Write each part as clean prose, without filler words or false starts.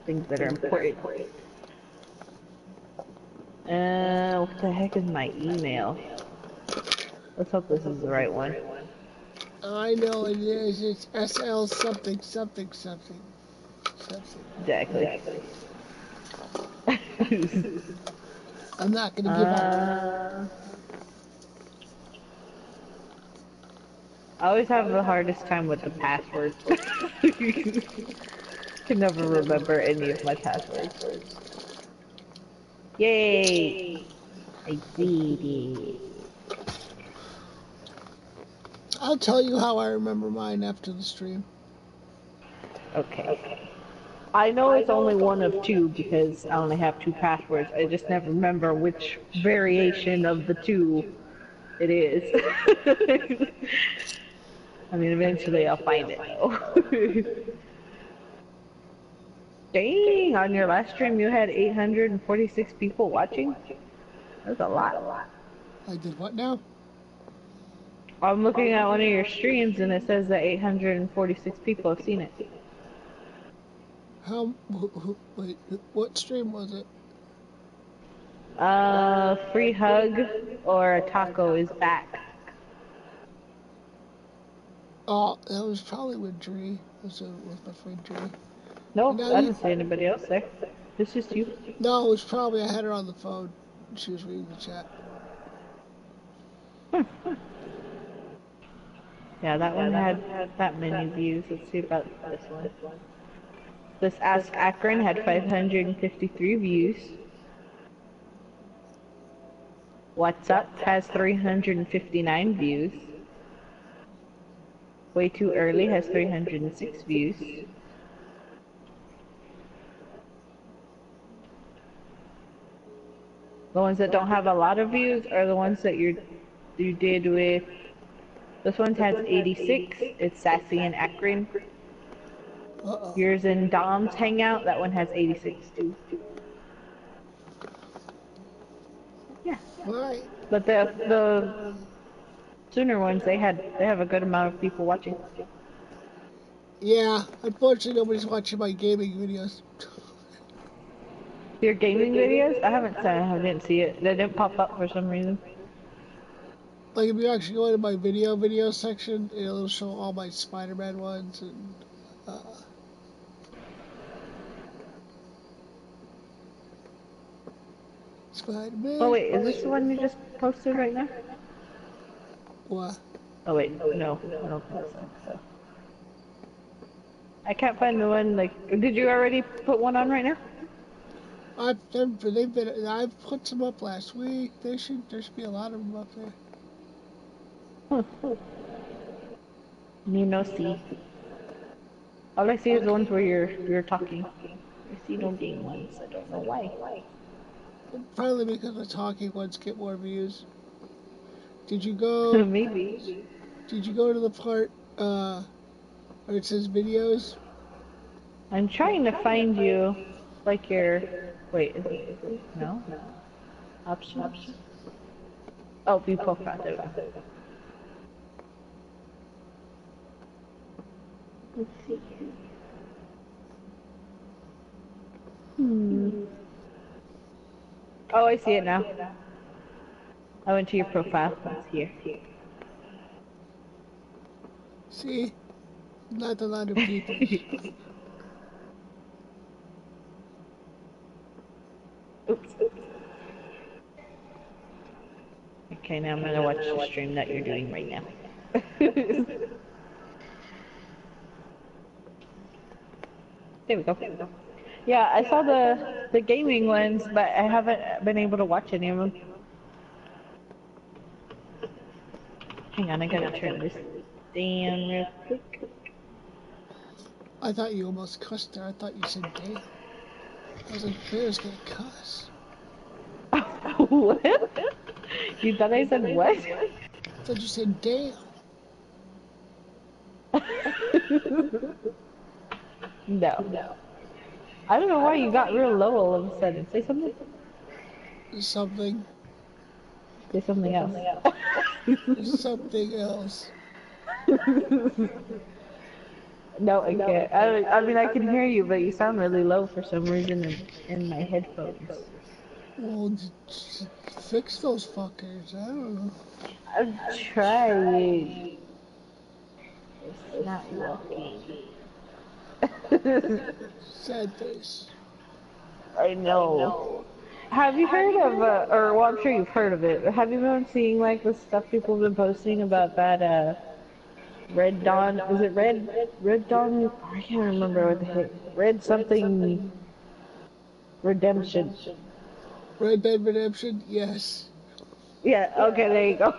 things that are important. What the heck is my email? Let's hope this is the right one. I know it is. It's SL something something something something. Exactly. I'm not gonna give up. I always have the hardest time with the passwords. Can never remember any of my passwords. Yay! I did it. I'll tell you how I remember mine after the stream. Okay. I know it's only one of two because I only have two passwords. I just never remember which variation of the two it is. I mean, eventually I'll find it though. Dang, on your last stream you had 846 people watching? That's a lot. I did what now? I'm looking at one of your streams and it says that 846 people have seen it. How? Wait, what stream was it? Free hug or a taco is back. Oh, that was probably with Dree. It was with my friend Dree. No, I didn't see anybody else there. It's just you. No, it was probably I had her on the phone. She was reading the chat. Yeah, that one had that many views. Let's see about this one. This Ask Ackrin had 553 views. What's Up has 359 views. Way Too Early has 306 views. The ones that don't have a lot of views are the ones that you did with. This one has 86. It's Sassy and Ackrin. Yours and Dom's Hangout. That one has 86 too. Yeah. Right. But the sooner ones they have a good amount of people watching. Yeah, unfortunately nobody's watching my gaming videos. Your gaming videos? I didn't see it. They didn't pop up for some reason. Like if you actually go into my video section, it'll show all my Spider-Man ones and. Spider-Man. Oh wait, is this the one you just posted right now? What? Oh wait, no, I don't think so. I can't find the one. Like, did you already put one on right now? I've put some up last week. There should be a lot of them up there. You know, see. All I see is the ones where you're talking. I see no game ones. I don't know why. Probably because the talking ones get more views. Did you go? Maybe. Did you go to the part where it says videos? I'm trying to find you, like your. Wait, is it? No. Options. Oh, view profile. There we go. Let's see. Oh, I see it now. I went to your profile. It's here. See? Not a lot of people. Oops. Okay, now I'm gonna watch the stream that you're doing right now. There we go. Yeah, I saw the gaming ones, but I haven't been able to watch any of them. Hang on, I gotta turn this down real quick. I thought you almost cussed there. I thought you said damn. I was like, Bear's gonna cuss. What? You thought I said what? I thought you said damn. No. I don't know why you got real low all of a sudden. Say something. Something. Say something else. Something else. No, I can't. I mean, I can hear you, but you sound really low for some reason in my headphones. Well, fix those fuckers. I don't know. I'm trying. It's not working. Sad face. I know. Have you heard of, or well, I'm sure you've heard of it. Have you been seeing like the stuff people have been posting about that Red Dawn? Was it Red Dawn? I can't remember what the heck. Red something Redemption. Red Dead Redemption, yes. Yeah. Okay. There you go.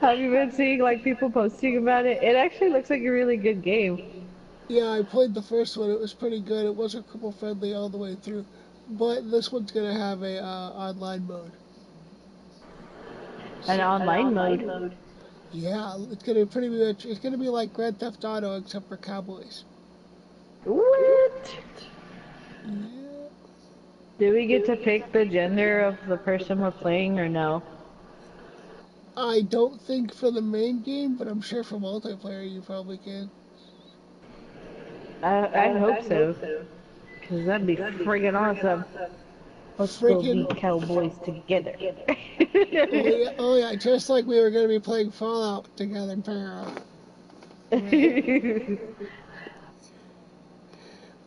Have you been seeing like people posting about it? It actually looks like a really good game. Yeah, I played the first one. It was pretty good. It wasn't couple friendly all the way through, but this one's gonna have a online mode. An online mode. Yeah, it's gonna pretty much. It's gonna be like Grand Theft Auto except for cowboys. What? Yeah. Do we get to pick the gender of the person we're playing or no? I don't think for the main game, but I'm sure for multiplayer you probably can. I hope so. Because that'd be friggin' awesome. Let's go be Freaking cowboys together. oh yeah, just like we were gonna be playing Fallout together, Para. Right.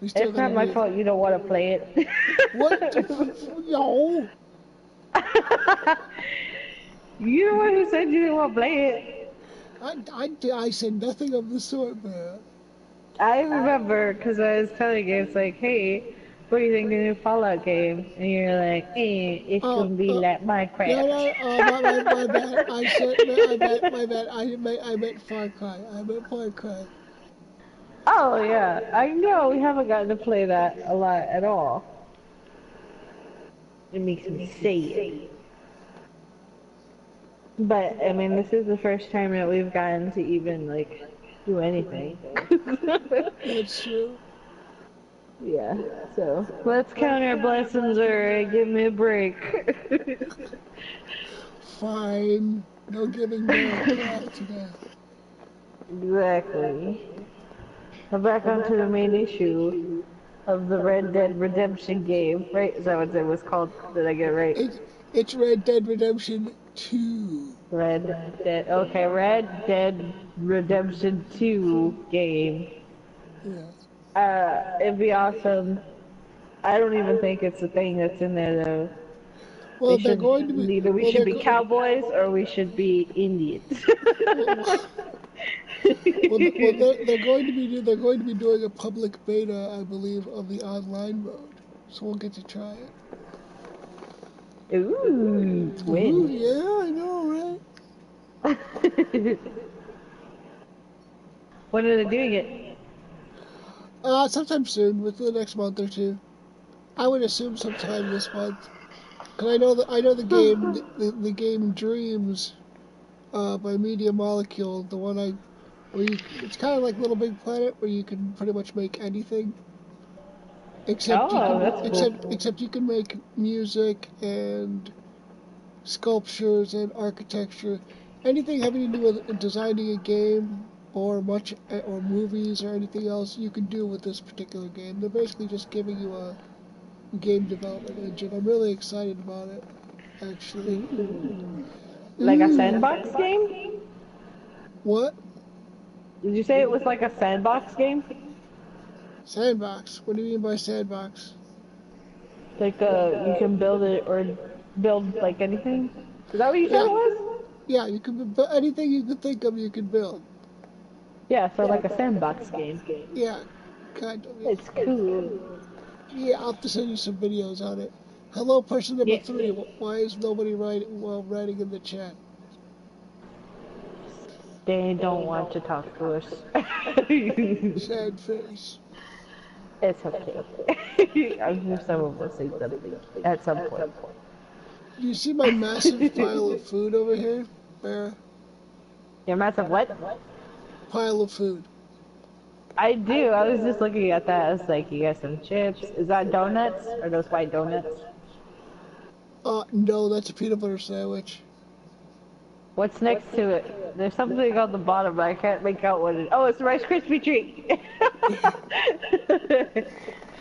We still It's gotta not my be. fault you don't want to play it. What? No. You're the one who said you didn't want to play it. I said nothing of the sort, man. I remember because I was telling you, it's like, hey, what do you think of the new Fallout game? And you're like, it's Oh, gonna be like no, Minecraft. no, my bad. I said, my bad. I meant Far Cry. I meant Far Cry. Oh yeah, I know we haven't gotten to play that a lot at all. It makes me say it. But I mean, this is the first time that we've gotten to even like do anything. That's true. Yeah, so let's count our blessings or give me a break. Fine. No giving no crap today. Exactly. Now back onto the main issue of the Red Dead Redemption game, right? Is that what it was called? Did I get it right? It's Red Dead Redemption 2. Red Dead. Okay, Red Dead Redemption 2 game. Yeah. It'd be awesome. I don't even think it's a thing that's in there though. Well, We they're should going to be. either we Well, should be cowboys or we should be Indians. well, they're going to be doing a public beta, I believe, of the online mode. So we'll get to try it. Ooh, Ooh, twin. yeah, I know, When are they doing it? right? Sometime soon, within the next month or two. I would assume sometime this month. Cause I know the game, the game Dreams, by Media Molecule, the one it's kind of like Little Big Planet, where you can pretty much make anything. Oh, that's cool. Except you can make music and sculptures and architecture, anything having to do with designing a game or movies or anything else you can do with this particular game. They're basically just giving you a game development engine. I'm really excited about it, actually. Ooh. Like a Ooh, sandbox game? what? Did you say it was like a sandbox game? Sandbox? What do you mean by sandbox? Like you can build it or build like anything? Is that what you said Yeah, it was? yeah. You can anything you can think of, you can build. Yeah, so like a sandbox game. Yeah, kind of. Yeah. It's cool. Yeah, I'll have to send you some videos on it. Hello, person number Yeah. 3. Why is nobody writing in the chat? They don't want to talk to us. Sad face. It's okay. I'm sure someone will say something at some point. Do you see my massive pile of food over here, Barra? Your massive what? Pile of food. I do. I was just looking at that. I was like, you got some chips. Is that donuts? Or those white donuts? No, that's a peanut butter sandwich. What's next to it? There's something on the bottom, but I can't make out what it is. Oh, it's a Rice Krispie treat!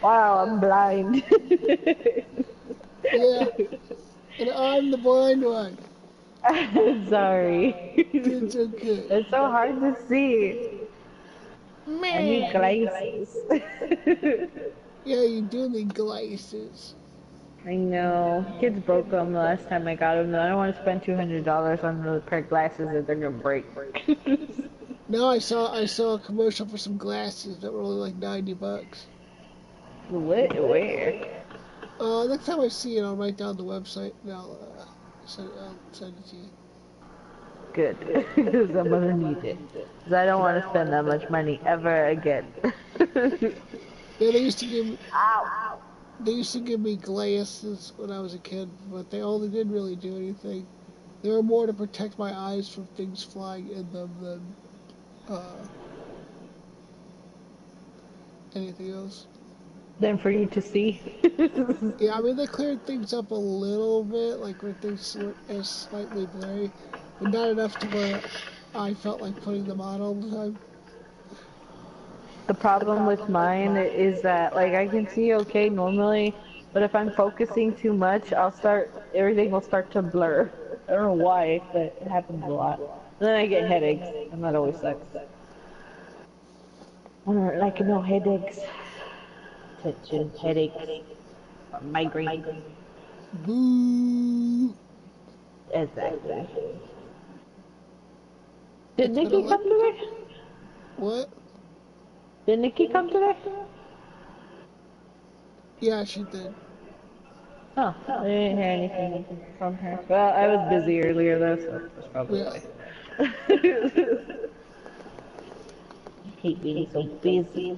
Wow, I'm blind. Yeah, and I'm the blind one. Sorry. It's okay. It's so hard to see. I need Man. glasses. Yeah, you do need glasses. I know. Kids broke them the last time I got them. I don't want to spend $200 on a pair of glasses that they're gonna break. No, I saw a commercial for some glasses that were only like $90. What? Where? Next time I see it, I'll write down the website and I'll send it to you. Good. Because I'm gonna need it. Because I don't want to spend that much money ever again. Yeah, they used to give me Ow! they used to give me glasses when I was a kid, but they only didn't really do anything. They were more to protect my eyes from things flying in them than uh, anything else. Then for you to see. Yeah, I mean they cleared things up a little bit, like where things were as slightly blurry, but not enough to where I felt like putting them on all the time. The problem with mine is that, like, I can see okay normally, but if I'm focusing too much, everything will start to blur. I don't know why, but it happens a lot. And then I get headaches, and that always sucks. I don't like no headaches. Tension, headaches, migraine. Boo! Exactly. Did It's been a Nikki lot. come today? What? Did Nikki come today? Yeah, she did. Oh, I didn't hear anything from her. Well, I was busy earlier though, so that's probably Yeah. why. I hate being so busy.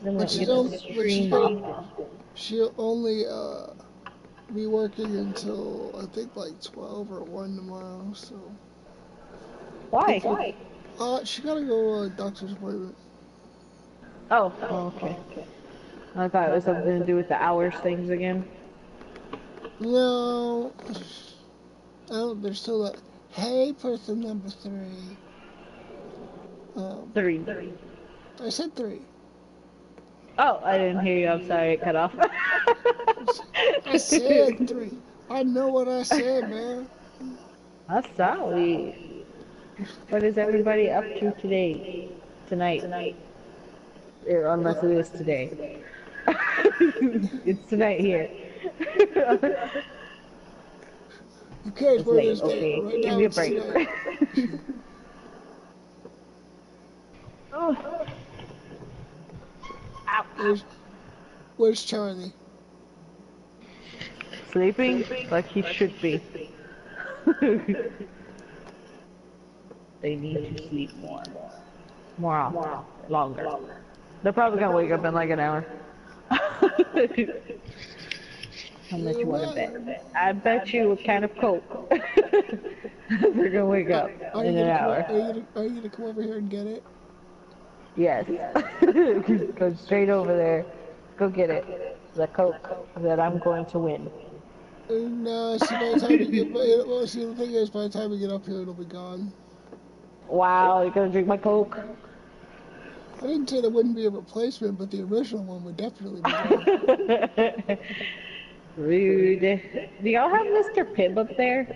Then we But don't she's get to only, but she's stream gonna, often. she'll only be working until I think like 12 or 1 tomorrow. So Why? hopefully, she gotta go to a doctor's appointment. Oh, okay. I thought it was something to do with the hours things again. No, I don't. There's still a. Hey, person number 3. Um, 3. I said 3. Oh, I didn't hear you. I'm sorry, it cut off. I said 3. I know what I said, man. I'm sorry. What is everybody up to today? Tonight? Unless it is today. It's tonight here. Who cares It's where it late, is day? okay. Right Give now me a it's break. tonight. Oh. Ow. Where's Charlie? Sleeping like he should be. They need to sleep more. More often. Longer. They're probably gonna wake up in like an hour. How much you wanna bet? I bet you a can of Coke. They're gonna wake up Are in you an gonna come? hour. Are you gonna come over here and get it? Yes. Go straight over there. Go get it. The Coke that I'm going to win. No, see, by the time you get, well, see, the thing is, by the time we get up here, it'll be gone. Wow, you're gonna drink my Coke? I didn't say there wouldn't be a replacement, but the original one would definitely be gone. Rude. Do y'all have Mr. Pibb up there?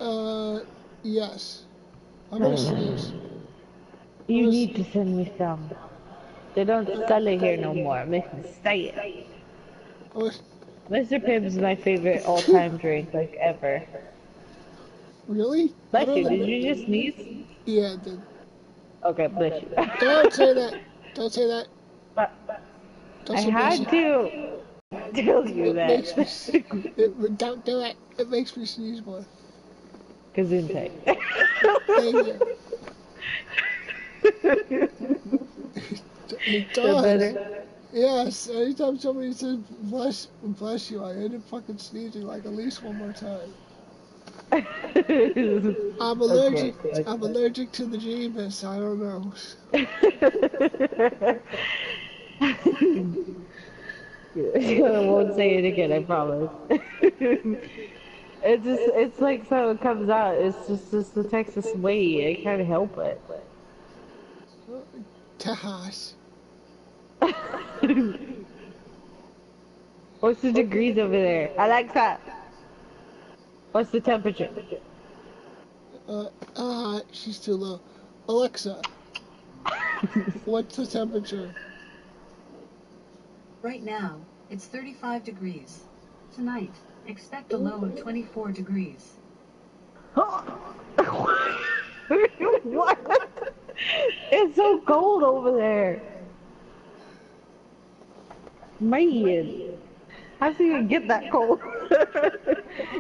Uh, yes. I'm gonna sneeze. I'm You gonna, need to send me some. They don't sell it here no more. Makes me say it. I'm gonna, Mr. Pibb's my favorite all-time drink, like ever. really? I Bless don't you. know. Did you just sneeze? Yeah, the, Okay, bless you. don't say that. Don't say that. But Don't I say bless you. had to tell you It that. makes me. Don't do it. It makes me sneeze more. Gesundheit. Thank you. It Feel does. better? Yes. Anytime somebody says bless you, I end up fucking sneezing like at least one more time. I'm Okay. allergic. I'm allergic to the Jeebus. I don't know. I won't say it again, I promise. it's like so it comes out. It's the Texas way. I can't help it. Tejas. What's the degrees over there? Alexa, what's the temperature? She's too low. Alexa, what's the temperature? Right now, it's 35 degrees. Tonight, expect a low of 24 degrees. What? It's so cold over there. Man, how's it even get that cold?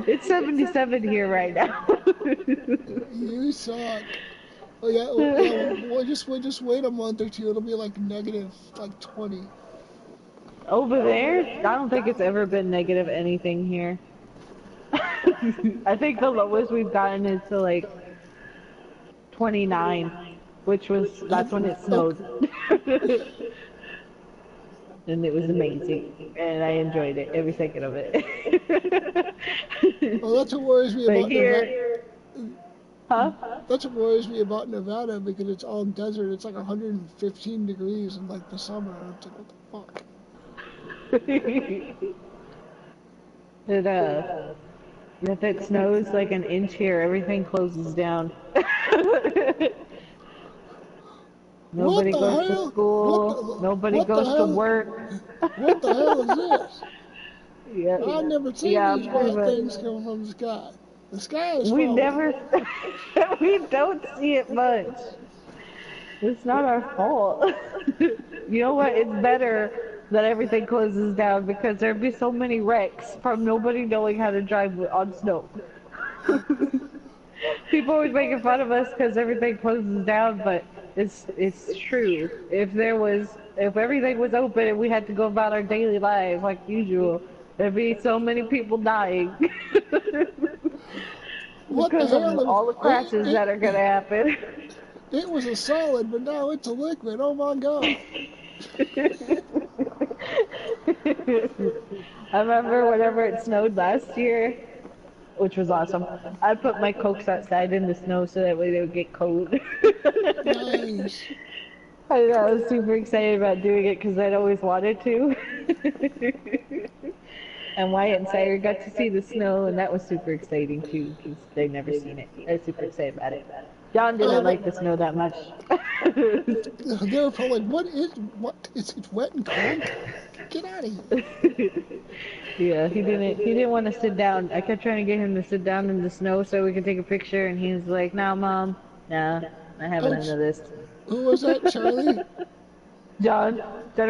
It's 77 here right now. You suck. Oh yeah, we'll just wait a month or two. It'll be like negative, like 20. Over there, I don't think it's ever been negative anything here. I think the lowest we've gotten is to like 29, that's when it snowed. And it was amazing, and I enjoyed it, every second of it. Well, that's what worries me But about Nevada. here, huh? That's what worries me about Nevada because it's all desert. It's like 115 degrees in like the summer. It's like, what the fuck? If it snows like an inch here, everything closes down. What Nobody the goes to hell? school. Nobody What the goes to hell? work. What the hell is this? Yeah, I've never seen yeah, these pretty white much. things come from the sky. The sky is We falling. never, we don't see it much. It's not our fault. You know what? It's better that everything closes down because there'd be so many wrecks from nobody knowing how to drive on snow. People always making fun of us because everything closes down, but it's true. If everything was open and we had to go about our daily life like usual, there'd be so many people dying What the because of hell? all the crashes that are gonna happen. It was a solid, but now it's a liquid. Oh my god. I remember whenever it snowed last year, which was awesome. I put my Cokes outside in the snow so that way they would get cold. Nice. I was super excited about doing it because I'd always wanted to. And Wyatt and Sire got to see the snow, and that was super exciting too because they'd never seen it. I was super excited about it. John didn't like the snow that much. They were probably like, what is it wet and cold? Get out of here. Yeah, he didn't want to sit down. I kept trying to get him to sit down in the snow so we could take a picture, and he was like, "No, Mom, nah, not having none of this." Who was that, Charlie? Johnny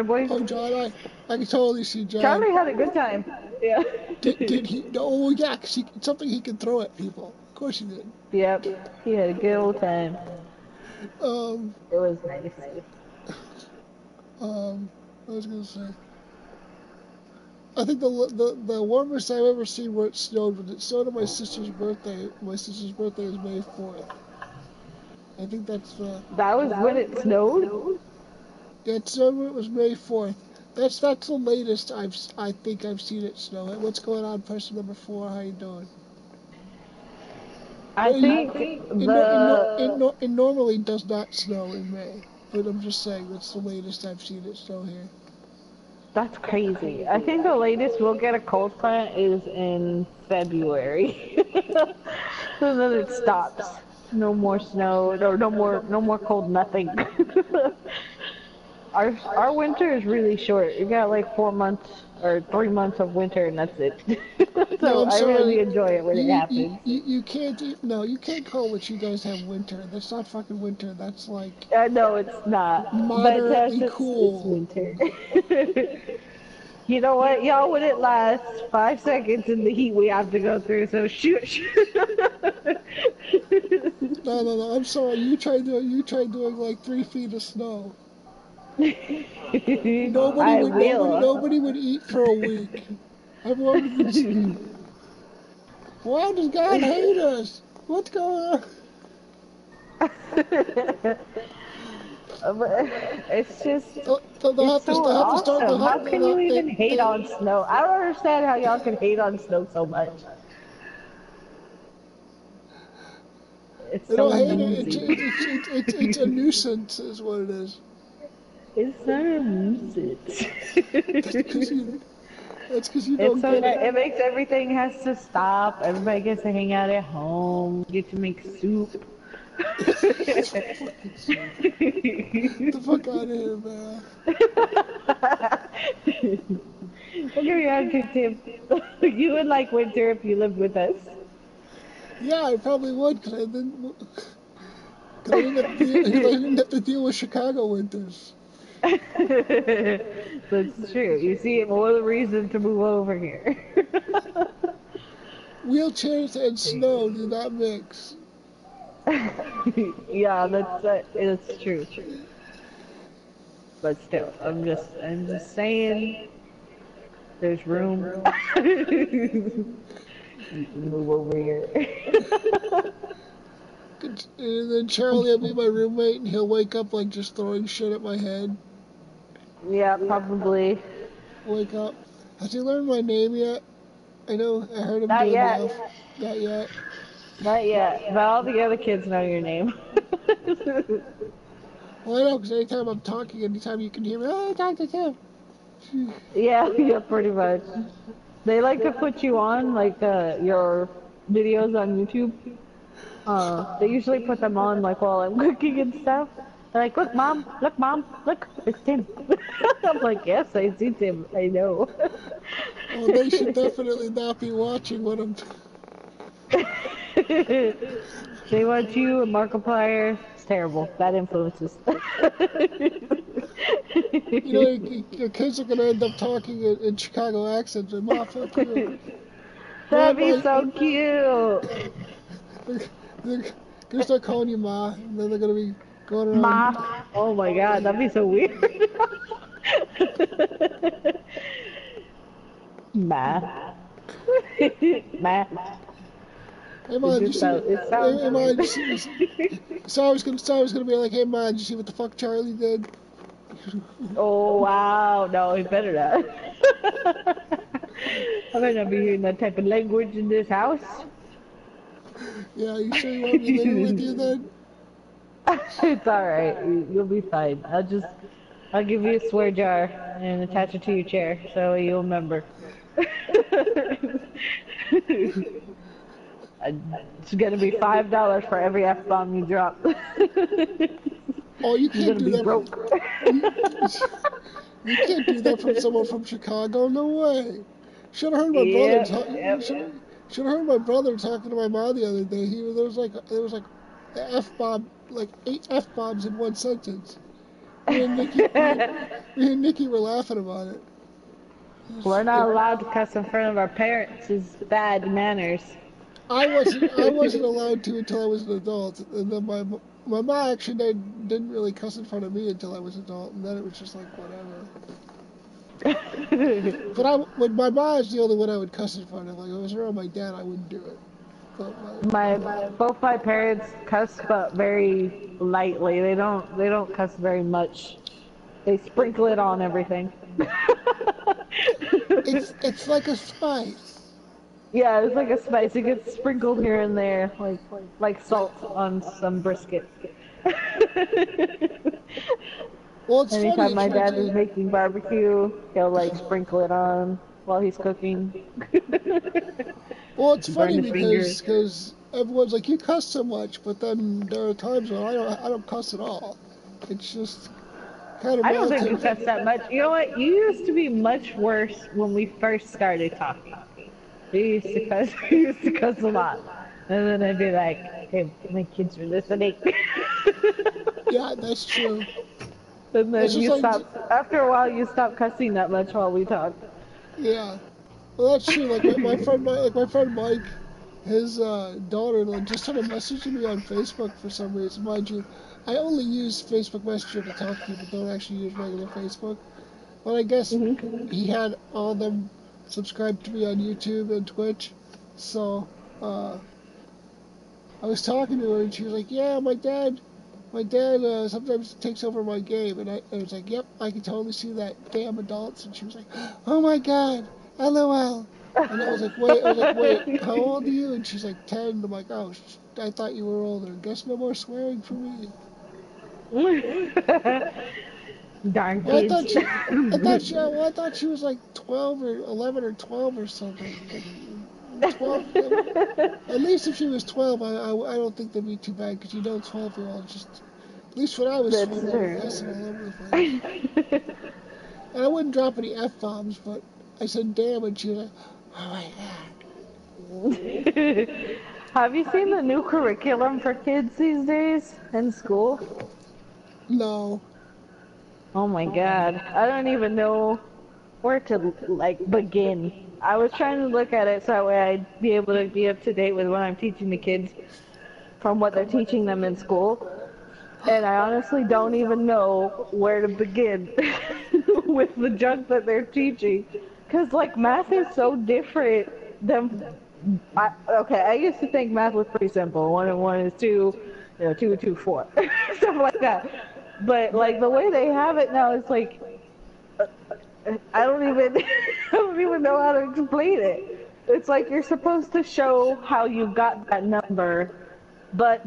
boy. Oh, John, I can totally see John. Charlie had a good time. Yeah. Did he? Oh, yeah, 'cause it's something he can throw at people. Of course he did. Yep. He had a good old time. Um, It was nice. I was gonna say. I think the warmest I've ever seen where it snowed was it snowed on my sister's birthday. My sister's birthday is May 4th. I think that's That was when it snowed. yeah, it snowed when it was May 4th. That's the latest I think I've seen it snow. What's going on, person number 4? How you doing? I think It normally does not snow in May, but I'm just saying that's the latest I've seen it snow here. that's crazy. I think the latest we'll get a cold front is in February. So then it stops. No more snow, or no more cold nothing. Our winter is really short. We got like 4 months or 3 months of winter, and that's it. No, So I'm I sorry. really enjoy it when it happens. You can't. No, you can't call what you guys have winter. That's not fucking winter. That's like No, it's not. But to us, moderately it's cool. winter. You know what? Y'all wouldn't last 5 seconds in the heat we have to go through. So shoot. No. I'm sorry. You tried doing like 3 feet of snow. I will. Nobody would eat for a week. Everyone would be. Why does God hate us? What's going on? It's just, They'll it's so awesome. How can you even hate on snow? I don't understand how y'all can hate on snow so much. It's I so don't hate it. nosy. It's a nuisance, is what it is. It's not a nuisance. That's because you. That's because you It's don't so get that it it. makes everything has to stop. Everybody gets to hang out at home. Get to make soup. It's fucking stupid. Get the fuck out of here, man. Don't get me wrong, Tim. You would like winter if you lived with us. Yeah, I probably would, cause I didn't have to deal, cause I didn't have to deal with Chicago winters. That's true. You see, more the reason to move over here. Wheelchairs and snow do not mix. Yeah, that's true. But still, I'm just saying, there's room. You can move over here. And then Charlie will be my roommate, and he'll wake up like just throwing shit at my head. Yeah, probably. Wake up. Has he learned my name yet? I know, I heard him Not do yet. enough. Not yet. Not yet. But all the other kids know your name. Well, I know, because anytime I'm talking, anytime you can hear me, oh, Dr. Tim. Yeah, yeah, pretty much. They like to put you on like your videos on YouTube. They usually put them on like while I'm cooking and stuff. They're like, look, mom, look, it's Tim. I'm like, yes, I see Tim. I know. Oh, they should definitely not be watching what I'm. They want you, Markiplier. It's terrible. Bad influences. You know, your kids are going to end up talking in Chicago accents. And Ma, fuck you. Ma, That'd be Ma, so cute. they're going to start calling you Ma, and then they're going to be going around. Ma. Oh my god, that'd be so weird. Ma. Ma. Hey, Ma, did you see? It sounds Hey, Ma, weird. did you see? So I was gonna be like, hey, Ma, did you see what the fuck Charlie did? Oh wow, no, he better not. I better not be hearing that type of language in this house. Yeah, you sure you want me living with you then? It's alright, you'll be fine. I'll give you a swear jar and attach it to your chair so you'll remember. It's gonna be $5 for every F-bomb you drop. Oh, you You're can't gonna do be that. broke. You can't do that from someone from Chicago. No way. Should have heard my brother Yep, talk. yep. Should have heard my brother talking to my mom the other day. There was like an F bomb, like 8 F bombs in one sentence. Me and Nikki were laughing about it. We're not allowed to cuss in front of our parents. It's bad manners. I wasn't allowed to until I was an adult, and then my mom actually didn't really cuss in front of me until I was an adult, and then it was just like whatever. But when my mom is the only one I would cuss in front of. Like if I was around my dad, I wouldn't do it. But Both my parents cuss, but very lightly. They don't cuss very much. They sprinkle it on everything. it's like a spice. Yeah, it's like a spice. It gets sprinkled here and there, like salt on some brisket. Well, it's funny. Anytime my dad is making barbecue, he'll like sprinkle it on while he's cooking. Well, it's Burn funny the fingers. because everyone's like you cuss so much, but then there are times when I don't cuss at all. It's just kind of I don't think you relative. cuss that much. You know what? You used to be much worse when we first started talking. You used to cuss. You used to cuss a lot, and then I'd be like, "Hey, my kids are listening." Yeah, that's true. And It's then just you like stop. After a while, you stop cussing that much while we talk. yeah. Well, that's true. Like my friend Mike, his daughter like, just started messaging me on Facebook for some reason. Mind you, I only use Facebook Messenger to talk to people. Don't actually use regular Facebook. But I guess he had all of them subscribed to me on YouTube and Twitch. So I was talking to her and she was like, "Yeah, my dad sometimes takes over my game," and I was like, "Yep, I can totally see that. Damn adults." And she was like, "Oh my God, LOL." And I was like, wait, how old are you? And she's like 10. I'm like, oh, I thought you were older. Guess no more swearing for me. Darn Well, kids. I thought she was like 12 or 11 or 12 or something. 12, at least if she was 12, I don't think that'd be too bad because 12-year-olds just, at least when I was That's 12, they were true. cussing all over the place. And I wouldn't drop any F-bombs, but I said damn, and she was like, oh my Have you seen the new curriculum for kids these days in school? no. Oh my God. I don't even know where to like begin. I was trying to look at it so that way I'd be able to be up to date with what I'm teaching the kids from what they're teaching them in school. And I honestly don't even know where to begin with the junk that they're teaching. Because, like, math is so different than. Okay, I used to think math was pretty simple. 1 and 1 is 2, 2 and 2, 4. Stuff like that. But, like, the way they have it now is like. I don't even. I don't even know how to explain it. It's like you're supposed to show how you got that number, but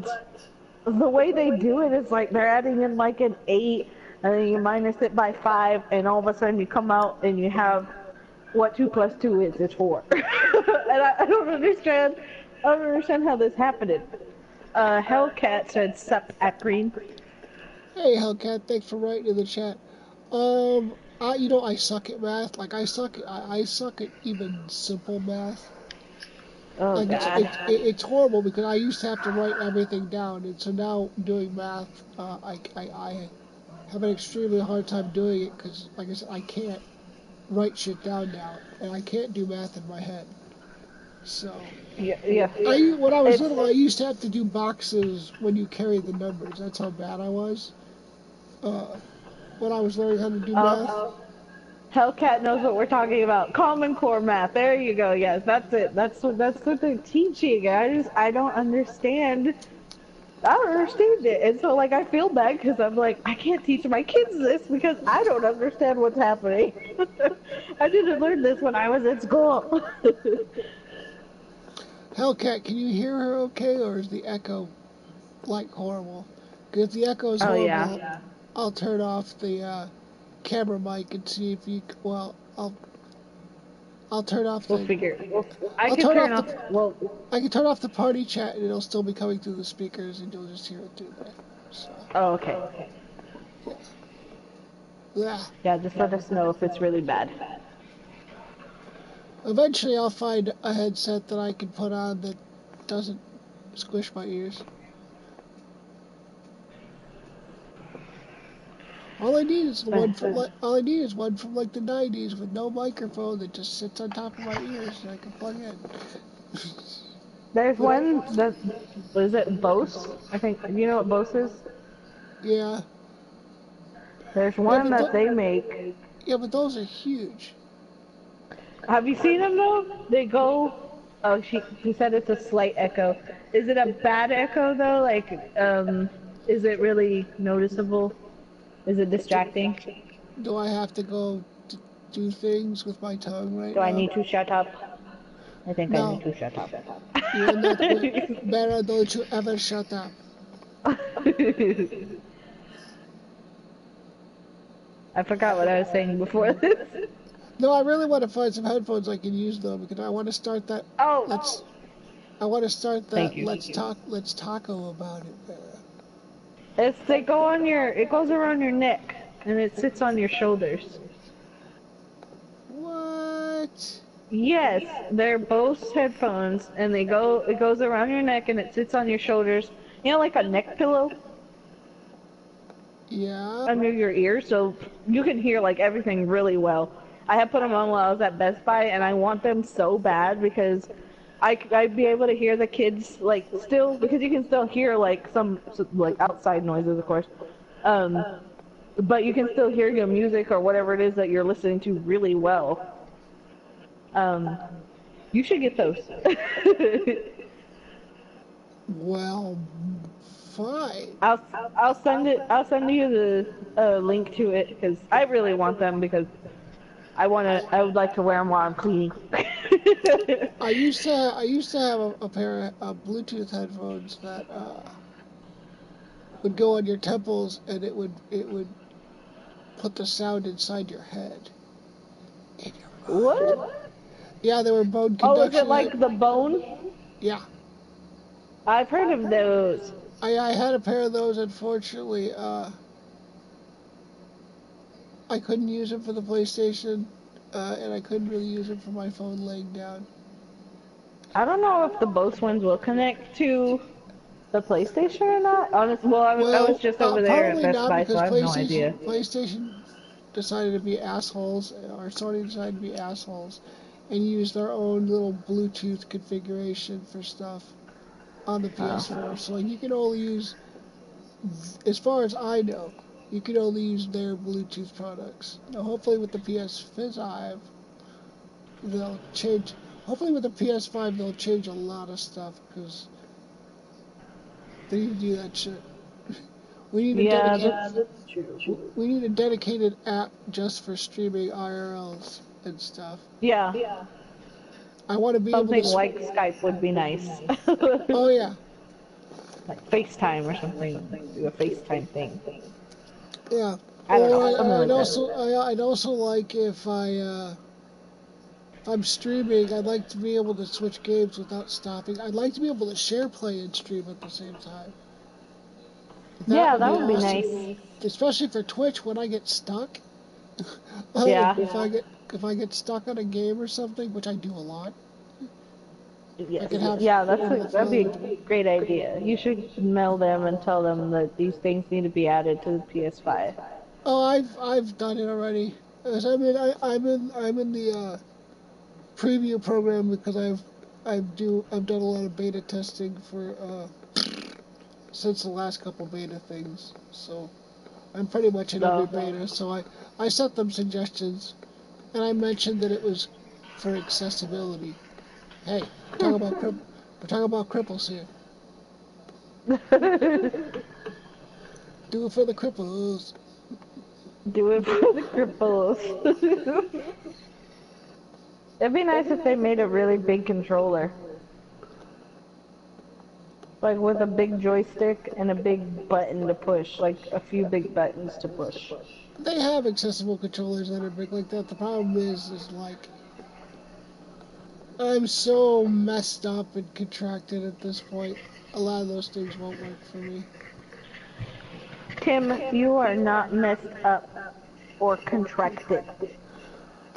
the way they do it is like they're adding in like an 8 and then you minus it by 5 and all of a sudden you come out and you have what 2 plus 2 is. It's 4. And I don't understand. I don't understand how this happened. Hellcat said sup Ackrin. Hey, Hellcat, thanks for writing in the chat. I suck at math. Like, I suck at even simple math. Oh Like, God. it's horrible because I used to have to write everything down, and so now doing math, I have an extremely hard time doing it because, like I said, I can't write shit down now, and I can't do math in my head. So, Yeah, yeah. when I was It's little, I used to have to do boxes when you carried the numbers. That's how bad I was. Uh, when I was learning how to do math. Hellcat knows what we're talking about. Common Core math. There you go. Yes, that's it. That's what they're teaching. I don't understand. I don't understand it. And so like I feel bad because I'm like I can't teach my kids this because I don't understand what's happening. I didn't learn this when I was at school. Hellcat, can you hear her okay, or is the echo like horrible? Because if the echo is Oh horrible, yeah. I'll turn off the camera mic and see if you. Well, I'll turn off We'll the. figure. I I'll can turn turn off the. off. Well, I can turn off the party chat and it'll still be coming through the speakers and you'll just hear it through there. So, oh okay. yeah. Yeah. Yeah, just let us know if it's really bad. Eventually, I'll find a headset that I can put on that doesn't squish my ears. All I need is one from like the '90s with no microphone that just sits on top of my ears and I can plug in. There's But one that was it Bose? I think you know what Bose is. yeah, There's yeah, one that they make. but those are huge. Have you seen them though? They go. Oh, he said it's a slight echo. Is it a bad echo though? Like, is it really noticeable? Is it distracting? Do I have to go to do things with my tongue right Do I now? need to shut up? I think I need No, to shut up. you are not going. Better don't you ever shut up. I forgot what I was saying before this. No, I really want to find some headphones I can use though because I want to start that. Oh, I want to start thank that. you. Let's taco about it. They go on your. It goes around your neck and it sits on your shoulders. What? Yes, they're Bose headphones, and they go. It goes around your neck and it sits on your shoulders. You know, like a neck pillow Yeah. under your ear, so you can hear like everything really well. I had put them on while I was at Best Buy, and I want them so bad because I'd be able to hear the kids like still because you can still hear like some like outside noises, of course. But you can still hear your music or whatever it is that you're listening to really well. You should get those. Well, fine. I'll send it. I'll send you the link to it because I really want them because I would like to wear them while I'm cleaning. I used to have a pair of Bluetooth headphones that would go on your temples, and it would put the sound inside your head. In your mind. What? Yeah, they were bone Oh, is it conduction. like the bone? Yeah, I've heard of those. I had a pair of those. Unfortunately, I couldn't use them for the PlayStation, and I couldn't really use them for my phone laying down. I don't know if the Bose ones will connect to the PlayStation or not. Honestly, well, I was Well, just over there at probably Best not Buy, so because I have no idea. PlayStation decided to be assholes, or Sony decided to be assholes, and use their own little Bluetooth configuration for stuff on the PS4. Oh. So like, you can only use, as far as I know, you can only use their Bluetooth products. Now, hopefully with the PS5, they'll change. Hopefully with the PS5, they'll change a lot of stuff because they need to do that shit. We need a Yeah, dedicate. that's true. We need a dedicated app just for streaming IRLs and stuff. Yeah, I want to be able to. something like Skype would be nice. Oh yeah, Like FaceTime or something. Do a FaceTime thing. yeah. I don't Or know, something I'd like also that. I'd also like if I'm streaming, I'd like to be able to switch games without stopping. I'd like to be able to share play and stream at the same time. That Yeah, would that be would be awesome. nice. Especially for Twitch when I get stuck. Yeah. If I get stuck on a game or something, which I do a lot, I Yes. could have Yeah, people that'd be filming me. a great idea. You should mail them and tell them that these things need to be added to the PS5. Oh, I've done it already. As I'm in the preview program because I've done a lot of beta testing for since the last couple beta things. So I'm pretty much in every So, beta. So I sent them suggestions, and I mentioned that it was for accessibility. Hey, we're talking about cripples here. Do it for the cripples. do it for the cripples. It'd be nice if they made a really big controller. Like with a big joystick and a big button to push. Like a few big buttons to push. They have accessible controllers that are big like that. The problem is like I'm so messed up and contracted at this point. A lot of those things won't work for me. Tim, you are not messed up or contracted.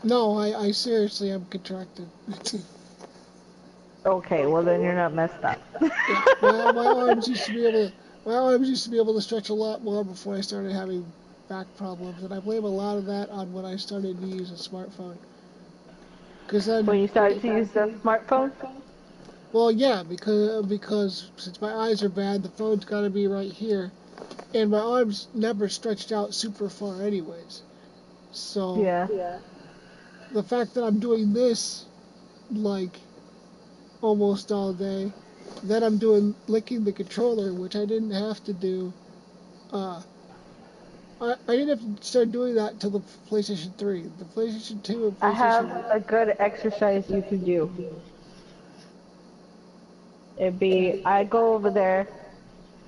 No, I seriously am contracted. Okay, well then you're not messed up. Yeah, my arms used to be able to stretch a lot more before I started having back problems, and I blame a lot of that on when I started to use a smartphone. Because When then, you started to use the smartphone? well, yeah, because since my eyes are bad, the phone's got to be right here, and my arms never stretched out super far, anyways. So Yeah. the fact that I'm doing this, like, almost all day, then I'm doing licking the controller, which I didn't have to do. Uh, I didn't have to start doing that until the PlayStation 3. The PlayStation 2 and I have PlayStation. a good exercise you can do. It'd be, I go over there,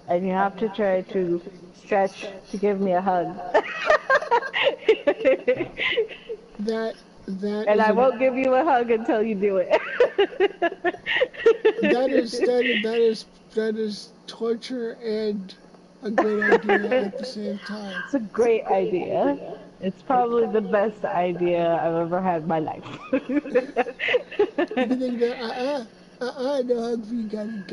and you have to try to stretch to give me a hug. That And is I a won't give you a hug until you do it. that is torture and a great idea at the same time. It's a great idea. It's probably the best idea I've ever had in my life. You can think that no hug for you, gotta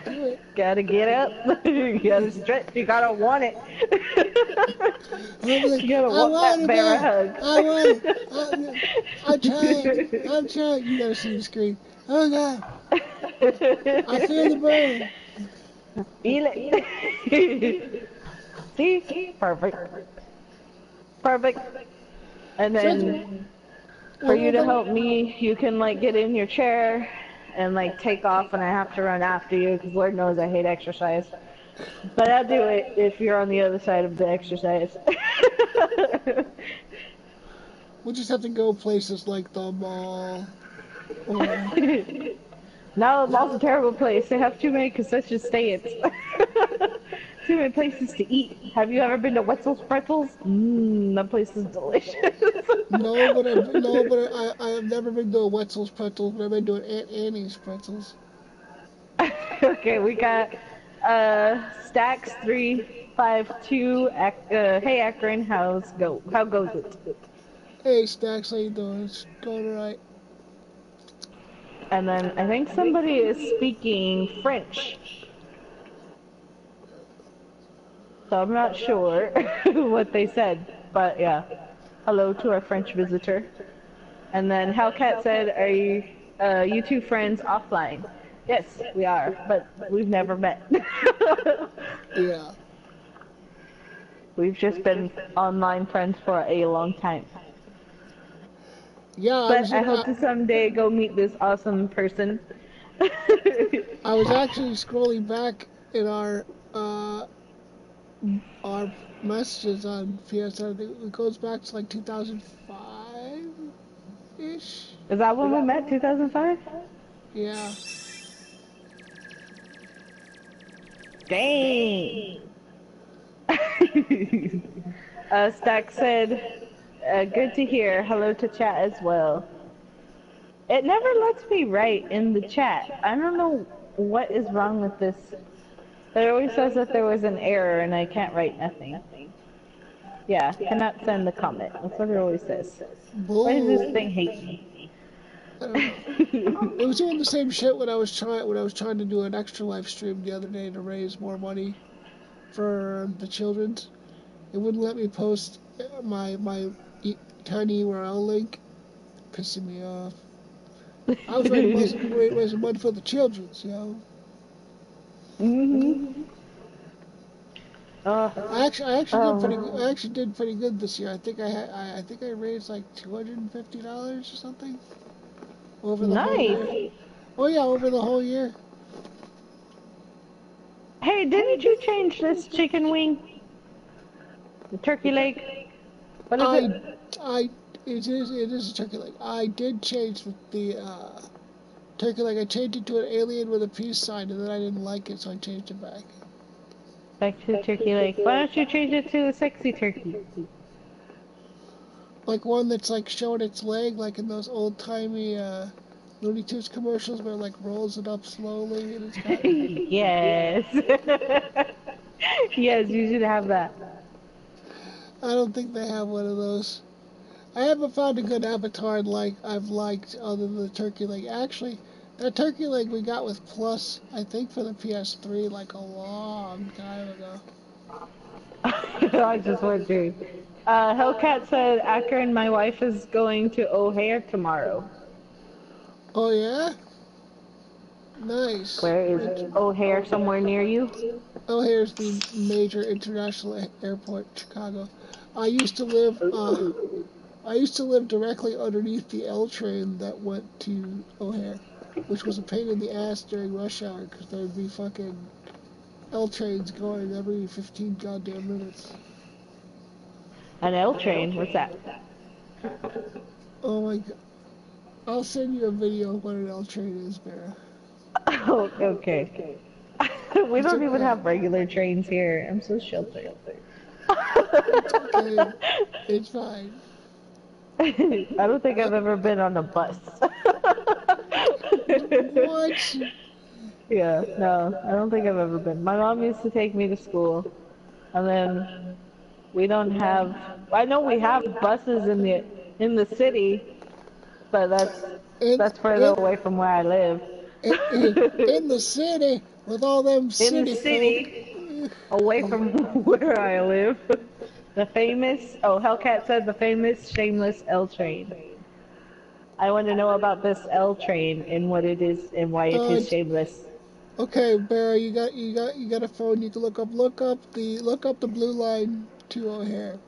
do it. Gotta get up. You gotta stretch. You gotta want it. I'm like, You gotta I want want that it, bear man. hug. I want it. I'm trying. You gotta see the screen. Oh god, I feel the burn. Feel it. See? Perfect. Perfect. And So then for you to help me, you can like get in your chair and like take off, and I have to run after you because Lord knows I hate exercise. But I'll do it if you're on the other side of the exercise. we'll just have to go places like the mall Or No, the mall's a terrible place. They have too many concession stands. Too many places to eat. Have you ever been to Wetzel's Pretzels? Mmm, that place is delicious. I have never been to a Wetzel's Pretzels, but I've been to an Aunt Annie's Pretzels. Okay, we got Stacks 352. Hey Ackrin, how goes it? Hey Stacks, how you doing? It's going alright. And then I think somebody is speaking French, so I'm not sure what they said, but yeah. Hello to our French visitor. And then Hellcat said, "Are you two friends offline?" Yes, we are, but we've never met. Yeah. We've just been online friends for a long time. Yeah, But I hope to someday go meet this awesome person. I was actually scrolling back in our messages on PSN. I think it goes back to like 2005 ish. Is that when we met? 2005? Yeah. Dang. Stack said, good to hear. Hello to chat as well. It never lets me write in the chat. I don't know what is wrong with this. It always says that there was an error and I can't write nothing. Yeah, cannot send the comment. That's what it always says. Why does this thing hate me? I don't know. It was doing the same shit when I was trying to do an extra live stream the other day to raise more money for the children's. It wouldn't let me post my tiny URL link, pissing me off. I was raising money for the children's, you know. Mhm. I actually did pretty good this year. I think I raised like $250 or something over the whole year. Nice. Oh yeah, over the whole year. Hey, didn't you change this chicken wing? The turkey leg? What is I it? I it is a turkey leg. I did change the turkey leg. I changed it to an alien with a peace sign, and then I didn't like it, so I changed it back. Back to the turkey leg. Why don't you change it to a sexy turkey? Like one that's like showing its leg, like in those old timey Looney Tunes commercials, where it like rolls it up slowly, and it's got. Yes. Yes, you should have that. I don't think they have one of those. I haven't found a good avatar like I've liked other than the turkey leg. Actually, that turkey leg we got with Plus, I think for the PS3 like a long time ago. I just wondering. Hellcat said, Ackern, my wife is going to O'Hare tomorrow. Oh yeah? Nice. Where is O'Hare? Somewhere near you? O'Hare's the major international airport in Chicago. I used to live I used to live directly underneath the L train that went to O'Hare, which was a pain in the ass during rush hour because there'd be fucking L trains going every 15 goddamn minutes. An L train? What's that? Oh my god. I'll send you a video of what an L train is, Vera. Oh, okay. We It's don't even okay. have regular trains here. I'm so sheltered. It's okay. It's fine. I don't think I've ever been on a bus. What? Yeah, no, I don't think I've ever been. My mom used to take me to school, and then we don't have. I know we have buses in the city, but In that's further in away from where I live. in the city with all them In the city folk. city, away from where I live. The famous, oh, Hellcat said the famous shameless L train. I want to know about this L train and what it is and why it Uh, is shameless. okay, Barry, you got a phone. You can look up the blue line to O'Hare.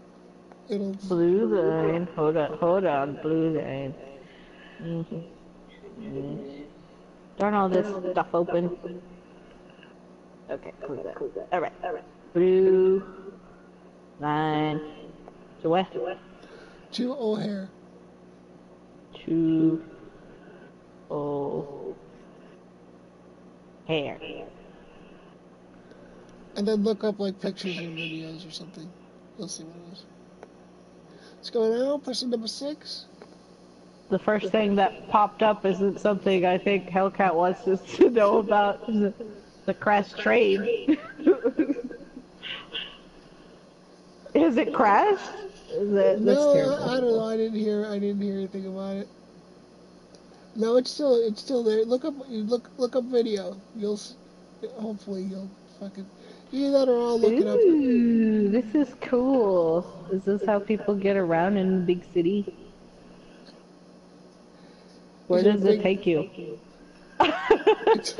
It'll. Blue line, hold on, blue line. Mm-hmm. Mm. Darn all this stuff open. Okay, close that. Alright. Blue line. To where? To O'Hare. To Hair. And then look up like pictures and videos or something. You'll see what it is. Let's go now. Person number 6. The first thing that popped up isn't something I think Hellcat wants us to know about. The crash train. Is it crashed? That's No, terrible. I don't know. I didn't hear anything about it. No, it's still there. Look up video. Hopefully you'll fucking either that or I'll look it up. Ooh, this is cool. Is this how people get around in the big city? Where Is it a does it big? take you? It's,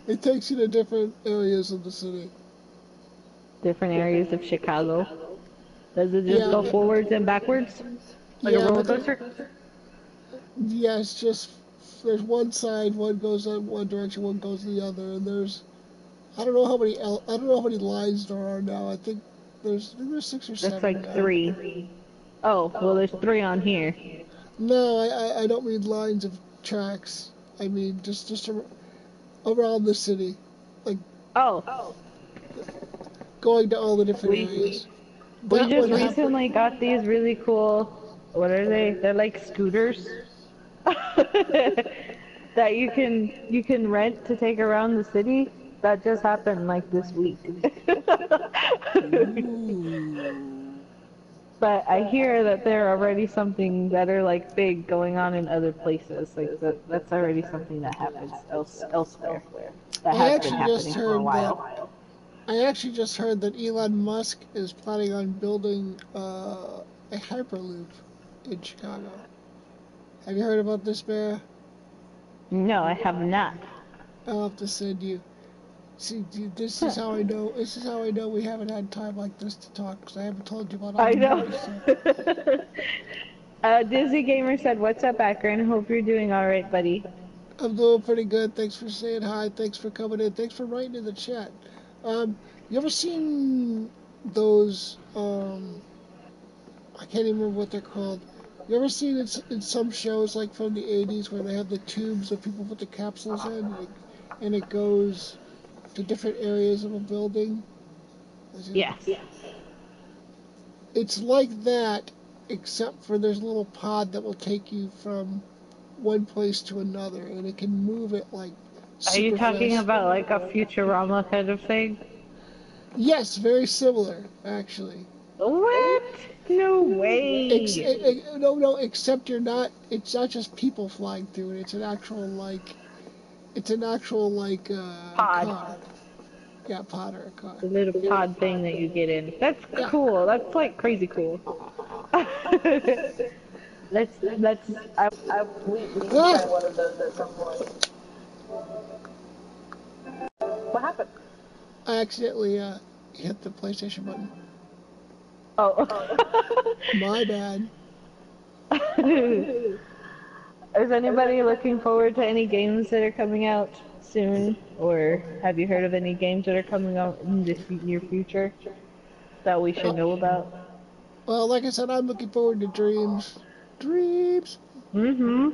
it takes you to different areas of the city. Different areas of Chicago. Does it just Yeah, go forwards and backwards? Like a yeah, roller but coaster? yeah, it's just there's one side, one goes in one direction, one goes the other, and there's I don't know how many lines there are now. I think there's 6 or That's 7 like now. 3. Oh, well there's 3 on here. No, I don't mean lines of tracks. I mean around the city, like Oh, going to all the different we areas. we That just one happened. recently got these really cool, what are they? They're like scooters that you can rent to take around the city. That just happened like this week. Ooh. But I hear that there are already something that are like big going on in other places. Like that's already something that happens elsewhere. That I has been actually just happening for a heard that while. I actually just heard that Elon Musk is planning on building a hyperloop in Chicago. Have you heard about this, Bear? No, I have not. I'll have to send you. See, this is Huh. how I know. This is how I know we haven't had time like this to talk because I haven't told you about all I the know. movie stuff. Dizzy Gamer said, "What's up, Ackrin? Hope you're doing all right, buddy." I'm doing pretty good. Thanks for saying hi. Thanks for coming in. Thanks for writing in the chat. You ever seen those? I can't even remember what they're called. You ever seen it in some shows like from the 80s where they have the tubes that people put the capsules in and it goes to different areas of a building? Yes. It's like that, except for there's a little pod that will take you from one place to another, and it can move it like Are you super talking fast. about like a Futurama kind of thing? Yes, very similar, actually. What? No way. No, except it's not just people flying through it. It's an actual like Pod. car. Yeah, pod or a car. The little pod thing that you get in. That's Yeah. cool. That's like crazy cool. Let's. We should Ah! try one of those at some point. What happened? I accidentally hit the PlayStation button. Oh. My bad. Is anybody looking forward to any games that are coming out soon? Or have you heard of any games that are coming out in the near future that we should Well, know about? well, like I said, I'm looking forward to Dreams. Dreams. Mm-hmm.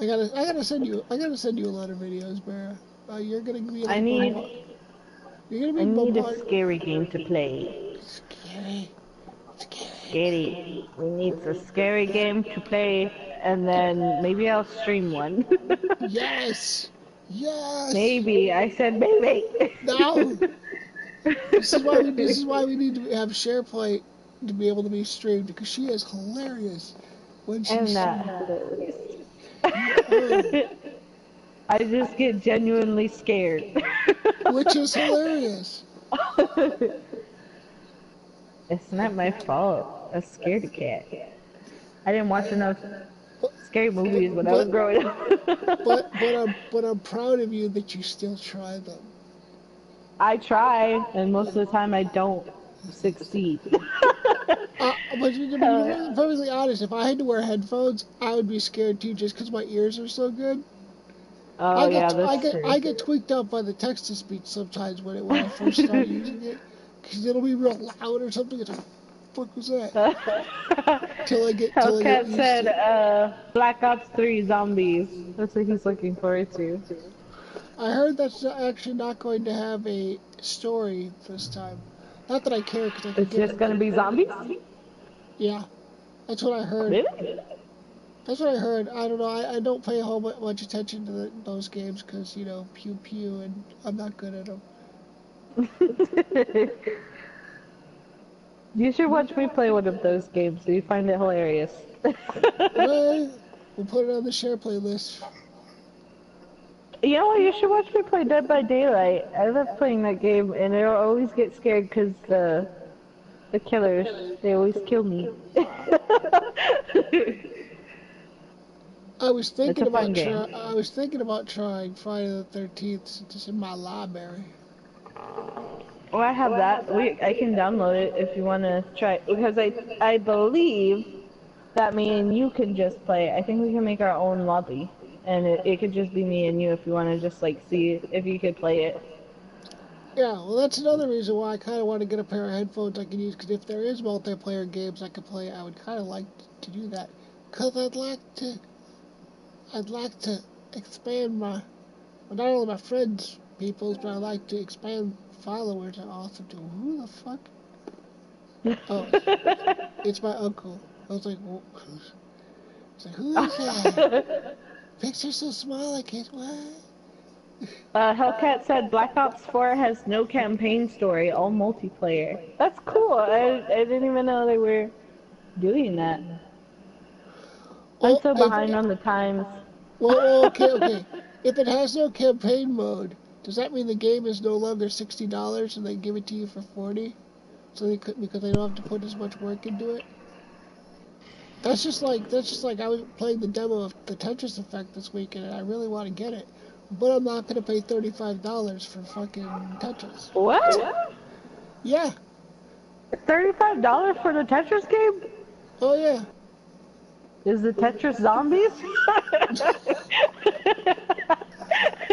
I gotta send you a lot of videos, Bear. You're gonna be I like need you're gonna I be need a bombarded. scary game to play. Scary, scary. Scary. We need a scary game to play, and then maybe I'll stream one. Yes, yes. Maybe. I said maybe. No. This is why we need to have SharePlay to be able to be streamed because she is hilarious when I'm she's not hilarious. oh, I just get genuinely scared. which is hilarious. It's not my fault. I scared a cat. I didn't watch enough But scary movies when I was but growing up. but I'm proud of you that you still try them. I try, and most of the time I don't succeed. But to be perfectly honest, if I had to wear headphones, I would be scared too, just because my ears are so good. Oh yeah, that's true. I get tweaked out by the text to speech sometimes when I first start using it, because it'll be real loud or something. It's like, what the fuck was that? Till I get Hellcat used said, to it. Black Ops 3 Zombies. That's what he's looking forward to. I heard that's actually not going to have a story this time. Not that I care, because I can It's get just gonna be zombies? Yeah, that's what I heard. Really? That's what I heard. I don't know. I don't pay a whole much attention to those games because, pew pew, and I'm not good at them. You should watch me play one of those games so you find it hilarious. Well, we'll put it on the share playlist. You know what? You should watch me play Dead by Daylight. I love playing that game, and I always get scared because the killers, they always kill me. I was It's thinking a fun about game. trying Friday the 13th since it's in my library. Oh, I have that. I can download it if you want to try. Because I believe that me and you can just play. I think we can make our own lobby, and it could just be me and you if you want to just like see if you could play it. Yeah, well, that's another reason why I kind of want to get a pair of headphones I can use. Because if there is multiplayer games I could play, I would kind of like to do that. Because I'd like to expand not only my friends, peoples, but I like to expand followers and also to who the fuck? Oh, it's my uncle. I was like, who is that? Picture so small, I can't. What? Hellcat said Black Ops 4 has no campaign story, all multiplayer. That's cool. I didn't even know they were doing that. I'm Well, so behind on the times. okay. If it has no campaign mode, does that mean the game is no longer $60 and they give it to you for 40? So they could because they don't have to put as much work into it. That's just like I was playing the demo of the Tetris Effect this weekend, and I really want to get it, but I'm not gonna pay $35 for fucking Tetris. What? Yeah. $35 for the Tetris game? Oh yeah. Is the Tetris zombies?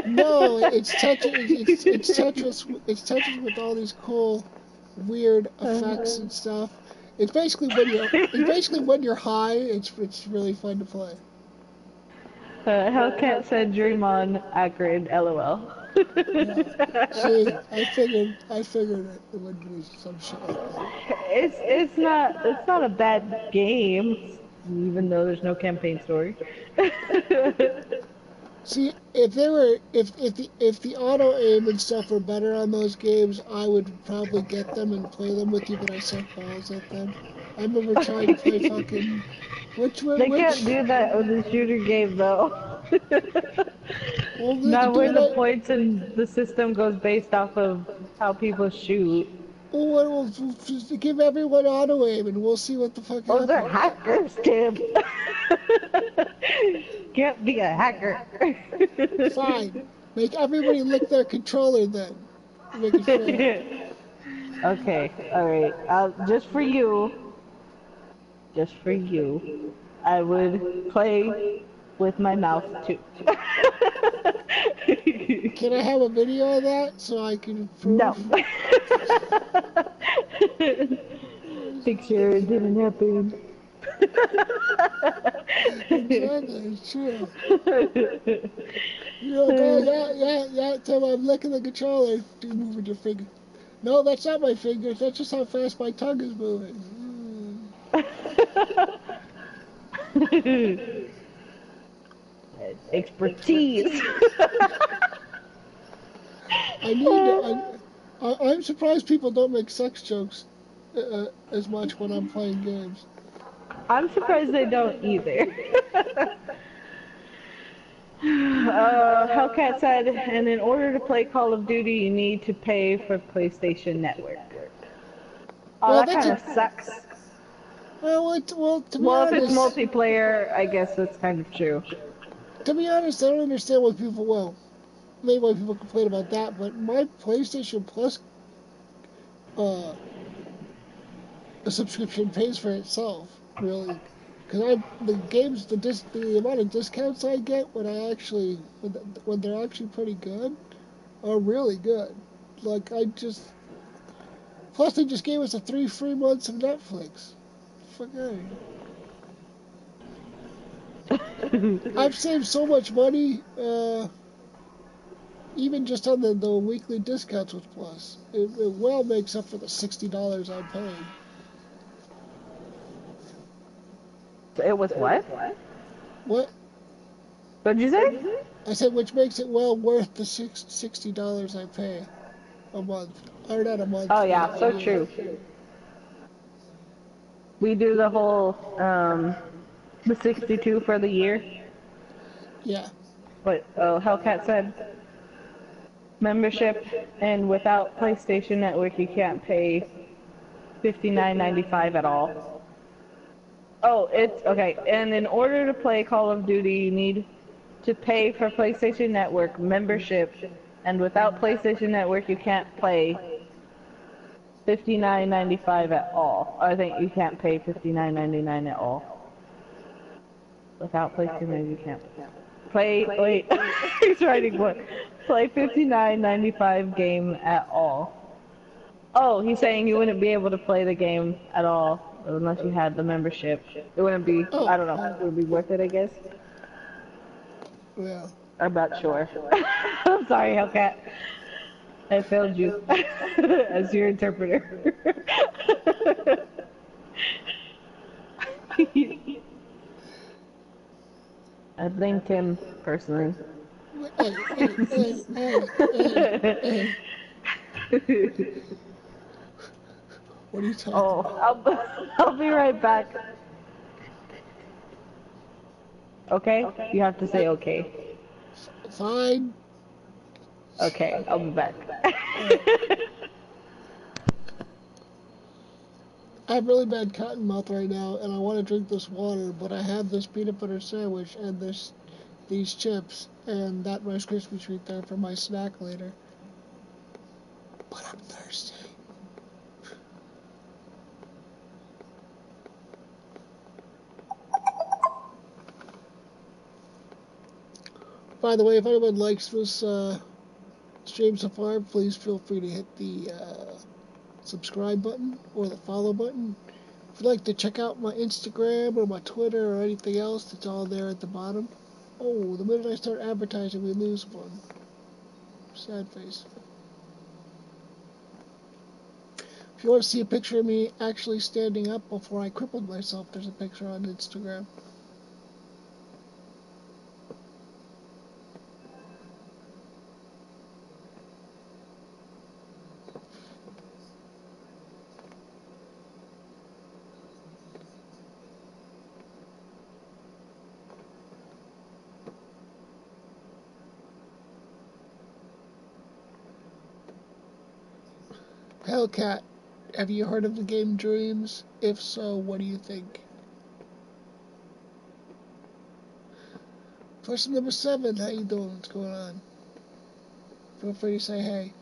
No, it's Tetris. It's Tetris. It's Tetris with all these cool, weird effects and stuff. It's basically when you're high. It's really fun to play. Hellcat said dream on Ackrin, LOL. Yeah. See, I figured it would be some shit like that. It's not a bad game, even though there's no campaign story. See, if the auto aim and stuff were better on those games, I would probably get them and play them with you, but I suck balls at them. I remember trying to play fucking They can't which do that with a shooter game though. well they can Not do where the it. points in the system goes based off of how people shoot. Well, we'll just give everyone auto aim and we'll see what the fuck Oh, they're happens. hackers, Tim. Can't be a hacker. Fine. Make everybody lick their controller then. Make it fair. Okay, alright. Just for you, I would play with my mouth too. Can I have a video of that so I can No. prove? Picture it didn't happen. Exactly, it's true. You're like, oh yeah, Tim, I'm licking the controller. Do move with your finger. No, that's not my fingers. That's just how fast my tongue is moving. Expertise. I need. I'm surprised people don't make sex jokes as much when I'm playing games. I'm surprised they don't either. Hellcat said, and in order to play Call of Duty, you need to pay for PlayStation Network. Oh, Well, that kind of sucks. To be Well, if it's honest, multiplayer, I guess that's kind of true. I don't understand why people. Well, maybe why people complain about that, but my PlayStation Plus uh, subscription pays for itself, really. Because the amount of discounts I get when they're actually pretty good, are really good. Like plus they just gave us 3 free months of Netflix. Fuck out I've saved so much money. even just on the weekly discounts with Plus, it well makes up for the $60 I'm paying. It was what? What? What'd you say? I said, which makes it well worth the $60 I pay a month. Or not a month, Oh yeah, a so year. true. We do the whole the 62 for the year. Yeah. What Hellcat said. Membership, and without PlayStation Network, you can't pay $59.95 at all. Oh, it's okay. And in order to play Call of Duty, you need to pay for PlayStation Network membership, and without PlayStation Network, you can't play $59.95 at all. I think you can't pay $59.99 at all. Without PlayStation Network, you can't play. Wait, he's writing what? Play $59.95 game at all. Oh, he's saying you wouldn't be able to play the game at all unless you had the membership. It wouldn't be, I don't know, it would be worth it, I guess. Yeah. I'm not sure. I'm sorry, Hellcat. I failed you as your interpreter. I blamed him personally. Hey. What are you talking about? I'll be right back. Okay? You have to say okay. Fine. Okay, I'll be back. I have really bad cotton mouth right now, and I want to drink this water, but I have this peanut butter sandwich and these chips and that Rice Krispie treat there for my snack later. But I'm thirsty. By the way, if anyone likes this stream so far, please feel free to hit the subscribe button or the follow button. If you'd like to check out my Instagram or my Twitter or anything else, it's all there at the bottom. Oh, the minute I start advertising, we lose one. Sad face. If you want to see a picture of me actually standing up before I crippled myself, there's a picture on Instagram. Hellcat, have you heard of the game Dreams? If so, what do you think? Person number 7, how you doing? What's going on? Feel free to say hey.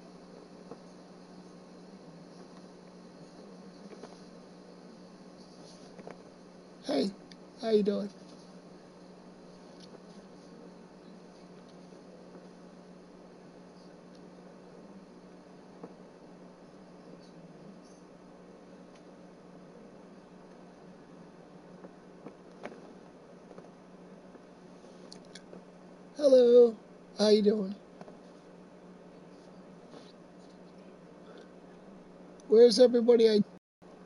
Hey, how you doing? Hello, how you doing? Where's everybody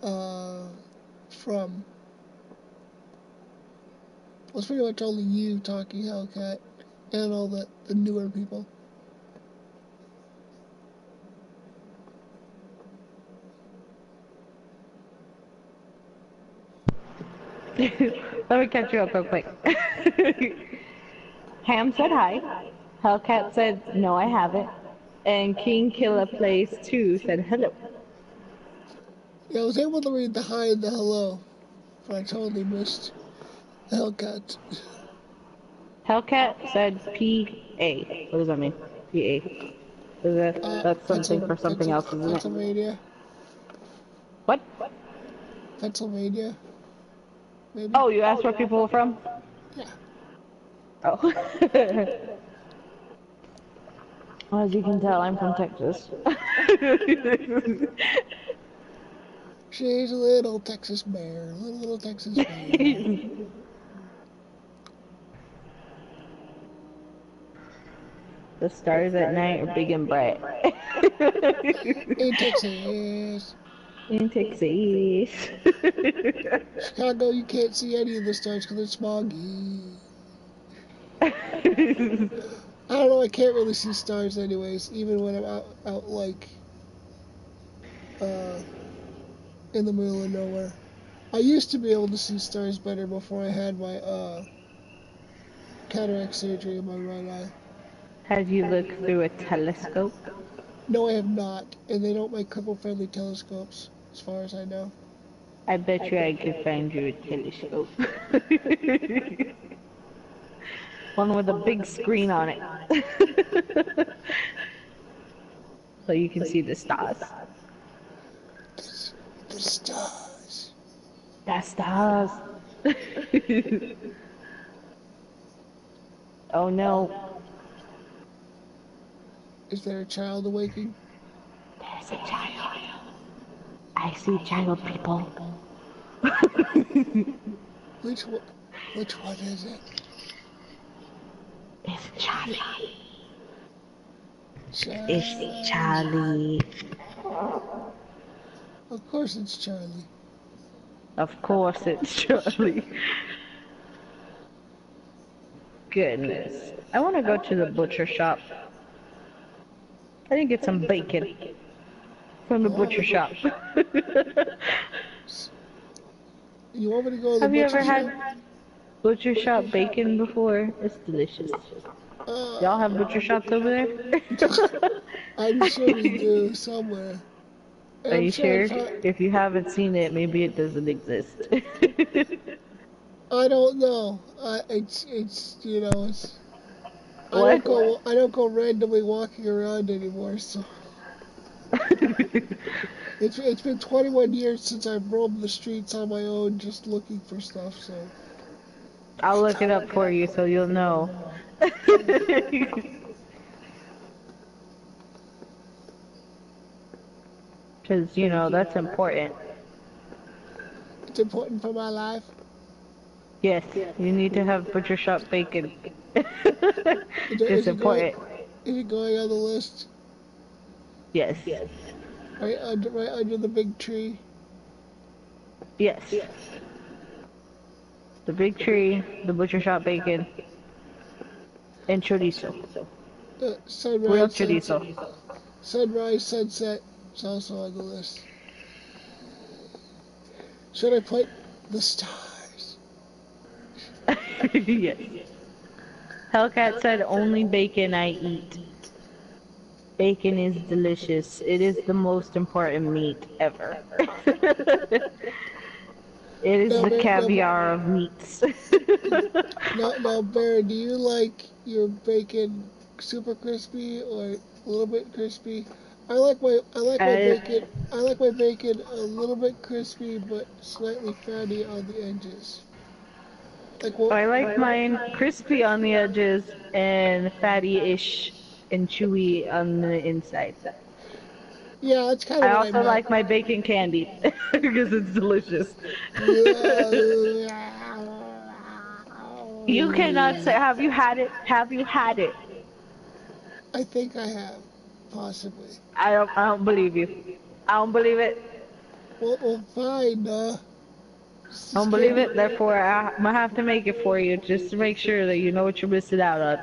from? Well, it's pretty much only you talking, Hellcat, and all the newer people. Let me catch you up real quick. Ham said hi. Hellcat said, no, I haven't. And King Killer Plays 2 said hello. Yeah, I was able to read the hi and the hello, but I totally missed Hellcat. Hellcat said P.A. What does that mean? P.A. That's something for something else, isn't it? Pennsylvania. What? Pennsylvania, maybe? Oh, you asked where people were from? Yeah. Oh. Well, as you can tell, I'm from Texas. She's a little Texas bear, little Texas bear. The stars at night are big and bright. In Texas. In Texas. Chicago, you can't see any of the stars because it's smoggy. I don't know, I can't really see stars anyways, even when I'm out like, uh, in the middle of nowhere. I used to be able to see stars better before I had my, cataract surgery in my right eye. Have you looked through a telescope? No, I have not, and they don't make cripple-friendly telescopes, as far as I know. I bet you I could find you a telescope. One with a big screen on it. So you can see the stars. The stars. The stars. Oh no. Is there a child awaking? There's a child. I see child people. Which one? Which one is it? It's Charlie. Charlie. It's Charlie. Of course it's Charlie. Of course it's Charlie. Goodness. I want to go to the butcher shop. I didn't get some bacon from the butcher shop. You want me to go to the Have you butcher ever shop? had butcher shop bacon before? It's delicious. Y'all have butcher shops over there? I'm sure we do somewhere. And Are I'm you sure sure? If you haven't seen it, maybe it doesn't exist. I don't know. It's you know it's. What? I don't go randomly walking around anymore. So it's been 21 years since I've roamed the streets on my own, just looking for stuff. So I'll look it up for you so you'll know. Because, you know, that's important. it's important for my life. Yes, you need to have butcher shop bacon. Is It's it going? important. Is it going on the list? Yes. Right under the big tree. Yes. The big tree, the butcher shop bacon, and chorizo. Real Sunrise, chorizo. sunset is also on the list. Should I put the stars? Yes. Hellcat said only bacon I eat. Bacon is delicious. It is the most important meat ever. It is the caviar of meats. Now, Bear, do you like your bacon super crispy or a little bit crispy? I like my bacon. I like my bacon a little bit crispy, but slightly fatty on the edges. Like what? I like mine crispy on the edges and fatty-ish and chewy on the inside. Yeah, that's kind I of what I also meant. like my bacon candy because it's delicious. You cannot say, have you had it? Have you had it? I think I have, possibly. I don't believe you. I don't believe it. Well, fine. I don't believe it. Therefore, I'm gonna have to make it for you just to make sure that you know what you're missing out on.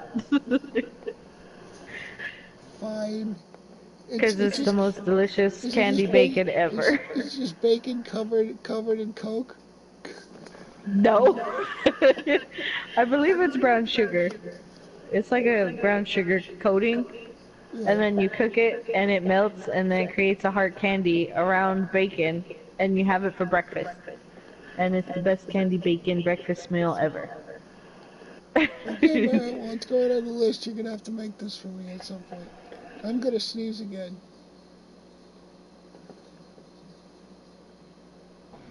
Fine. Because it's the most delicious candy bacon ever. It's just bacon covered in Coke. No. I believe it's brown sugar. It's like a brown sugar coating. And then you cook it and it melts and then it creates a hard candy around bacon and you have it for breakfast. And it's the best candy bacon breakfast meal ever. Okay, well, it's going on the list. You're gonna have to make this for me at some point. I'm gonna sneeze again.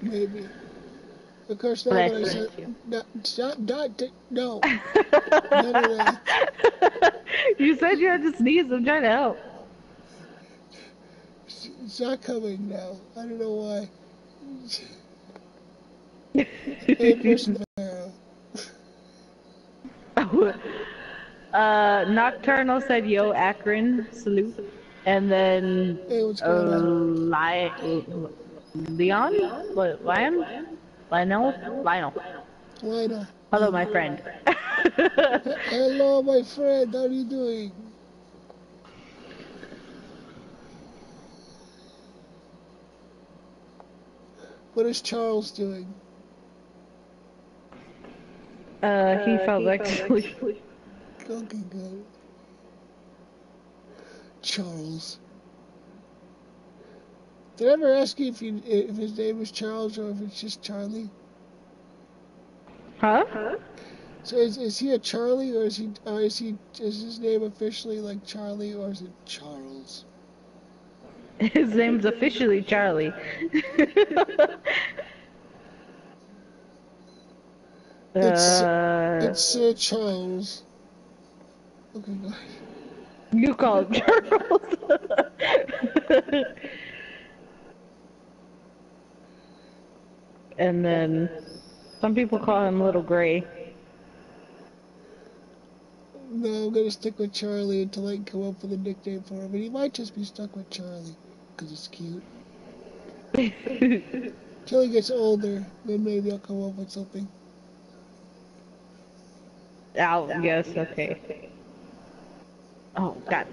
Maybe. Of course, now that I said, no. None of that. You said you had to sneeze. I'm trying to help. It's not coming now. I don't know why. And persevere. Nocturnal said, "Yo, Ackrin, salute." And then, Hey, what's going on? Leon? What, Lion? Lionel? Lionel. Lionel. Hello, my friend. Hello, my friend. How are you doing? What is Charles doing? He felt like sleep. Okay, good. Charles. Did I ever ask you if his name is Charles or if it's just Charlie? Huh? So is he a Charlie or is his name officially like Charlie or is it Charles? His name's officially Charlie. It's uh, it's Charles. Okay, good. you call him Charles. And then some people call him Little Gray. No, I'm gonna stick with Charlie until I can come up with a nickname for him. And he might just be stuck with Charlie because it's cute. Till he gets older, then maybe I'll come up with something. Yes, okay. Oh, God.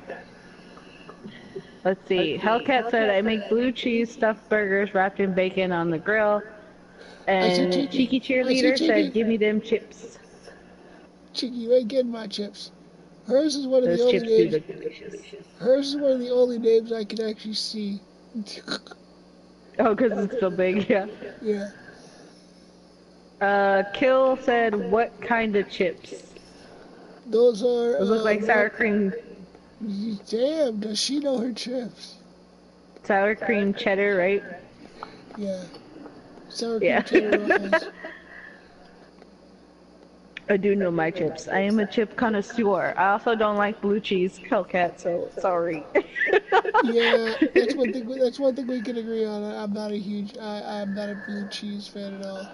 Let's see. Hellcat said, I make blue cheese stuffed burgers wrapped in bacon on the grill. I see And Cheeky. Cheeky I see Cheerleader said, Cheeky. give me them chips. Cheeky, you ain't getting my chips. Hers is one of the Those only chips do names. look delicious. Hers is one of the only names I can actually see. Oh, because it's so big, yeah. Yeah. Kill said, what kind of chips? Those are. Those look like sour cream. Damn, does she know her chips? Sour cream cheddar, right? Yeah. Sour cream Yeah. cheddar ruffles. I do know my chips. I am a chip connoisseur. I also don't like blue cheese, Hellcat, so sorry. Yeah, that's one thing. That's one thing we can agree on. I'm not a huge. I'm not a blue cheese fan at all.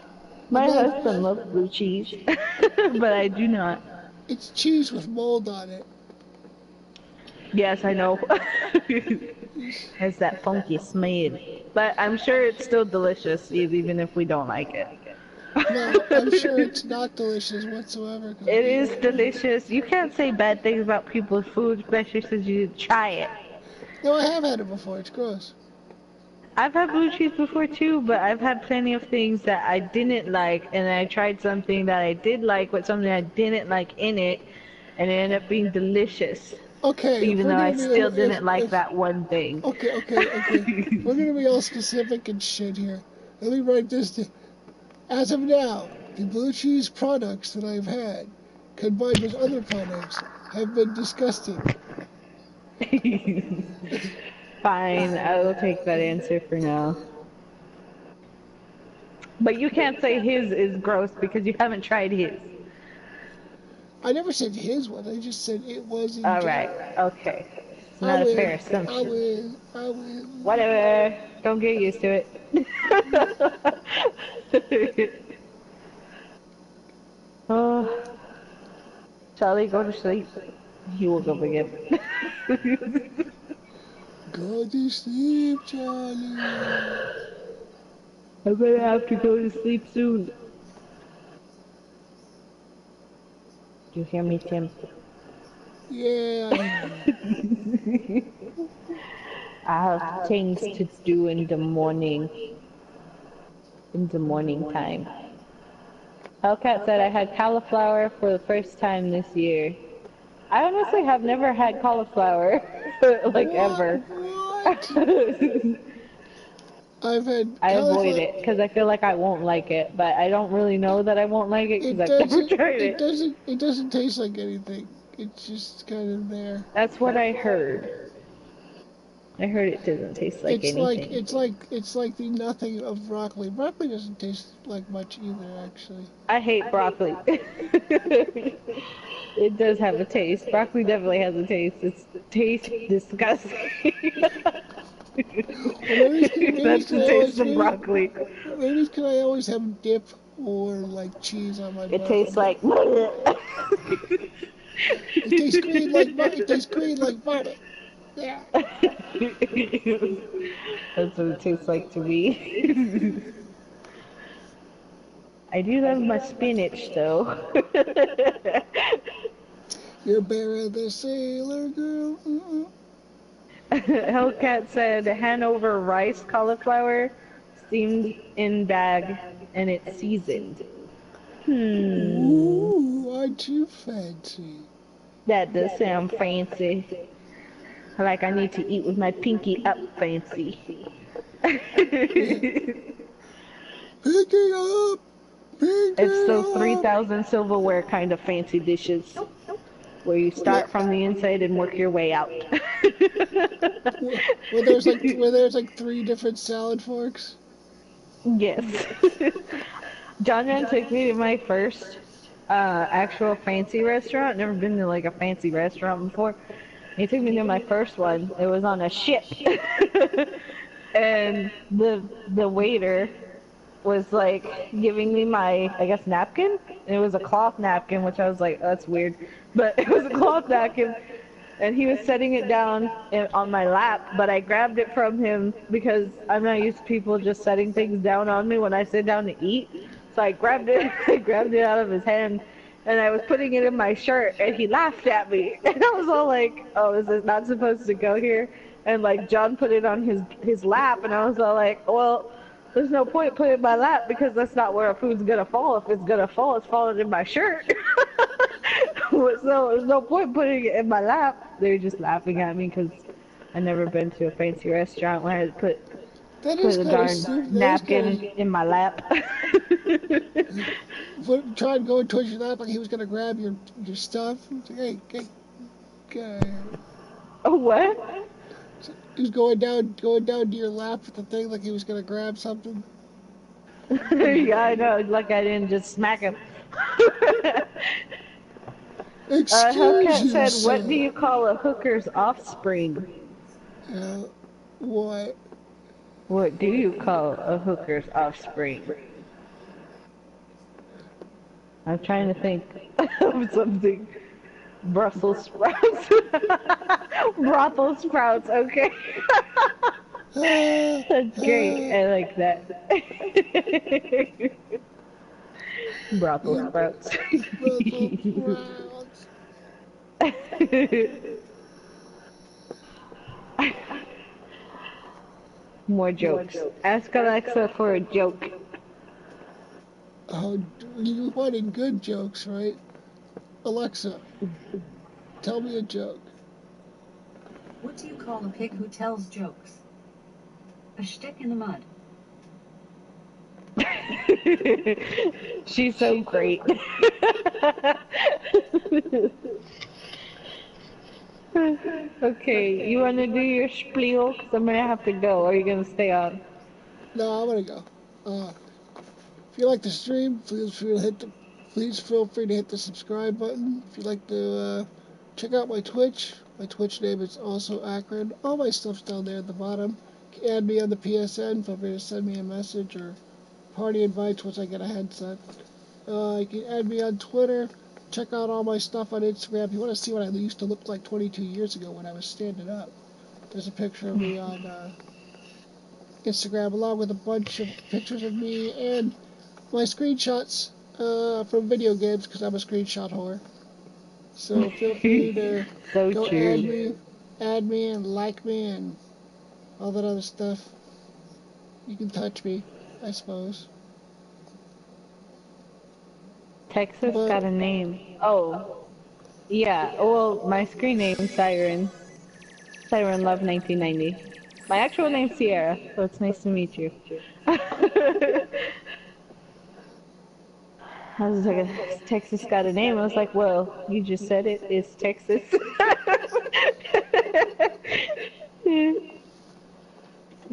My husband loves blue cheese, but I do not. It's cheese with mold on it. Yes, I know. Has that funky smell. But I'm sure it's still delicious, even if we don't like it. No, I'm sure it's not delicious whatsoever. It is delicious. You can't say bad things about people's food, especially since you try it. No, I have had it before. It's gross. I've had blue cheese before too, but I've had plenty of things that I didn't like, and I tried something that I did like with something I didn't like in it, and it ended up being delicious. Okay, Even though I still didn't like that one thing. Okay. We're gonna be all specific and shit here. Let me write this down. As of now, the blue cheese products that I've had, combined with other products, have been disgusting. Fine, I will take that answer for now. But you can't say his is gross because you haven't tried his. I never said his one. I just said it was in Alright, okay. It's not a fair assumption. I win. Whatever. Don't get used to it. Oh, Charlie, go to sleep. He woke up again. Go to sleep, Charlie. I'm gonna have to go to sleep soon. Do you hear me, Tim? Yeah. I have things to do in the morning. In the morning time. Hellcat said I had cauliflower for the first time this year. I honestly have never had cauliflower, like ever. What? I avoid it because I feel like I won't like it, but I don't really know that I won't like it because I've never tried it. It doesn't taste like anything. It's just kind of there. That's what I heard. I heard it doesn't taste like anything. It's like the nothing of broccoli. Broccoli doesn't taste like much either, actually. I hate broccoli. It does have a taste. Broccoli definitely has a taste. It tastes disgusting. That's the taste of broccoli. Maybe can I always have dip or like cheese on my broccoli? It tastes like. It It tastes green like it tastes green like vomit. Yeah. That's what it tastes like to me. I do love my spinach though. You're Barra the Sailor Girl. Hellcat said Hanover rice cauliflower steamed in bag and it's seasoned. Ooh, aren't you fancy? That does sound fancy. Like I need to eat with my pinky up fancy. Picking up! It's those Picking up! 3,000 silverware kind of fancy dishes where you start from the inside and work your way out. Where there's like 3 different salad forks. Yes. John Ran took me to my first actual fancy restaurant. Never been to like a fancy restaurant before. He took me to my first one. It was on a ship. And the waiter was like giving me my, I guess, napkin. It was a cloth napkin, which I was like, oh, that's weird. But it was a cloth napkin. And he was setting it down on my lap, but I grabbed it from him because I'm not used to people just setting things down on me when I sit down to eat. So I grabbed it, I grabbed it out of his hand, and I was putting it in my shirt, and he laughed at me. And I was all like, oh, is it not supposed to go here? And like John put it on his lap, and I was all like, well, there's no point putting it in my lap because that's not where a food's gonna fall. If it's gonna fall, it's falling in my shirt. So there's no point putting it in my lap. They were just laughing at me because I never been to a fancy restaurant where I had to That put is a kind of darn stupid. napkin in my lap. Trying going towards your lap like he was gonna grab your stuff. Hey, hey. Oh, what? He was going down to your lap with the thing like he was gonna grab something. Yeah, I know. Like I didn't just smack him. Excuse Hellcat you, said, sir. what do you call a hooker's offspring? What? What do you call a hooker's offspring? I'm trying to think of something. Brussels sprouts. Brothel sprouts, okay. That's great. I like that. Brothel sprouts. More jokes. Ask Alexa for a joke. Oh, you wanted good jokes, right? Alexa, tell me a joke. What do you call a pig who tells jokes? A shtick in the mud. She's so great. Okay, you want to do your spiel? Because I'm going to have to go. Or are you going to stay on? No, I'm gonna go. If you like the stream, please feel free to hit the subscribe button. If you'd like to check out my Twitch name is also Ackrin. All my stuff's down there at the bottom. Add me on the PSN. Feel free to send me a message or party invites once I get a headset. You can add me on Twitter. Check out all my stuff on Instagram. If you want to see what I used to look like 22 years ago when I was standing up, there's a picture of me on Instagram along with a bunch of pictures of me and my screenshots from video games because I'm a screenshot whore. So feel free to So go true. add me and like me and all that other stuff. You can touch me, I suppose. Texas But got a name. Oh, yeah. Well, my screen name's Siren. Siren Love 1990. My actual name's Sierra, so it's nice to meet you. I was like, Texas got a name. I was like, well, you just said it. It's Texas. You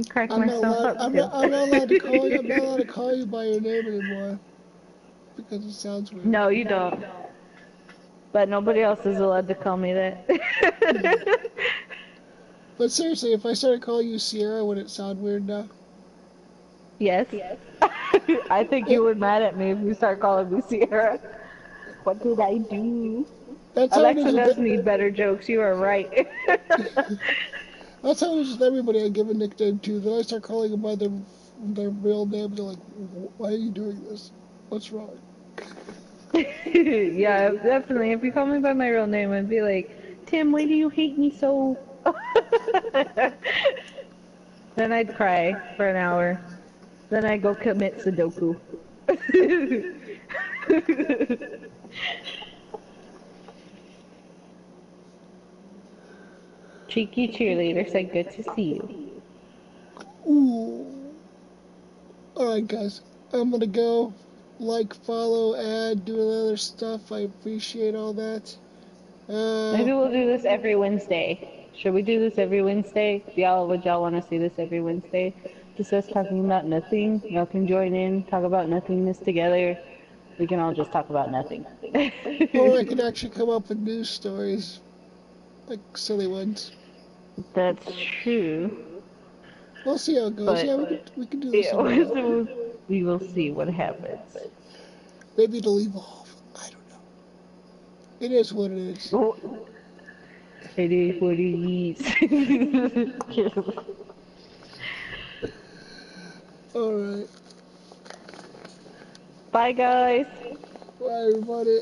cracked myself up. I'm not allowed to call you. I'm not allowed to call you by your name anymore because it sounds weird. No, you don't. But nobody else is allowed to call me that. But seriously, if I started calling you Sierra, would it sound weird now? Yes. I think you were mad at me if you start calling me Sierra. What did I do? That's how it is Alexa with does need better jokes. You are right. that's how it is with everybody I give a nickname to. Then I start calling them by their real name. They're like, "Why are you doing this? What's wrong?" Yeah, definitely. If you call me by my real name, I'd be like, Tim, why do you hate me so? Then I'd cry for an hour. Then I'd go commit Sudoku. Cheeky cheerleader said, good to see you. Ooh. All right, guys. I'm gonna go. Like, follow, add, do other stuff. I appreciate all that. Maybe we'll do this every Wednesday. Should we do this every Wednesday? Would y'all want to see this every Wednesday? Just us talking about nothing. Y'all can join in, talk about nothingness together. We can all just talk about nothing. Or I could actually come up with news stories, like silly ones. That's true. We'll see how it goes. But Yeah, we can do this yeah, every now and then. so we will see what happens. Maybe it'll evolve. I don't know. It is what it is. Oh, it is what it is. All right. Bye, guys. Bye, everybody.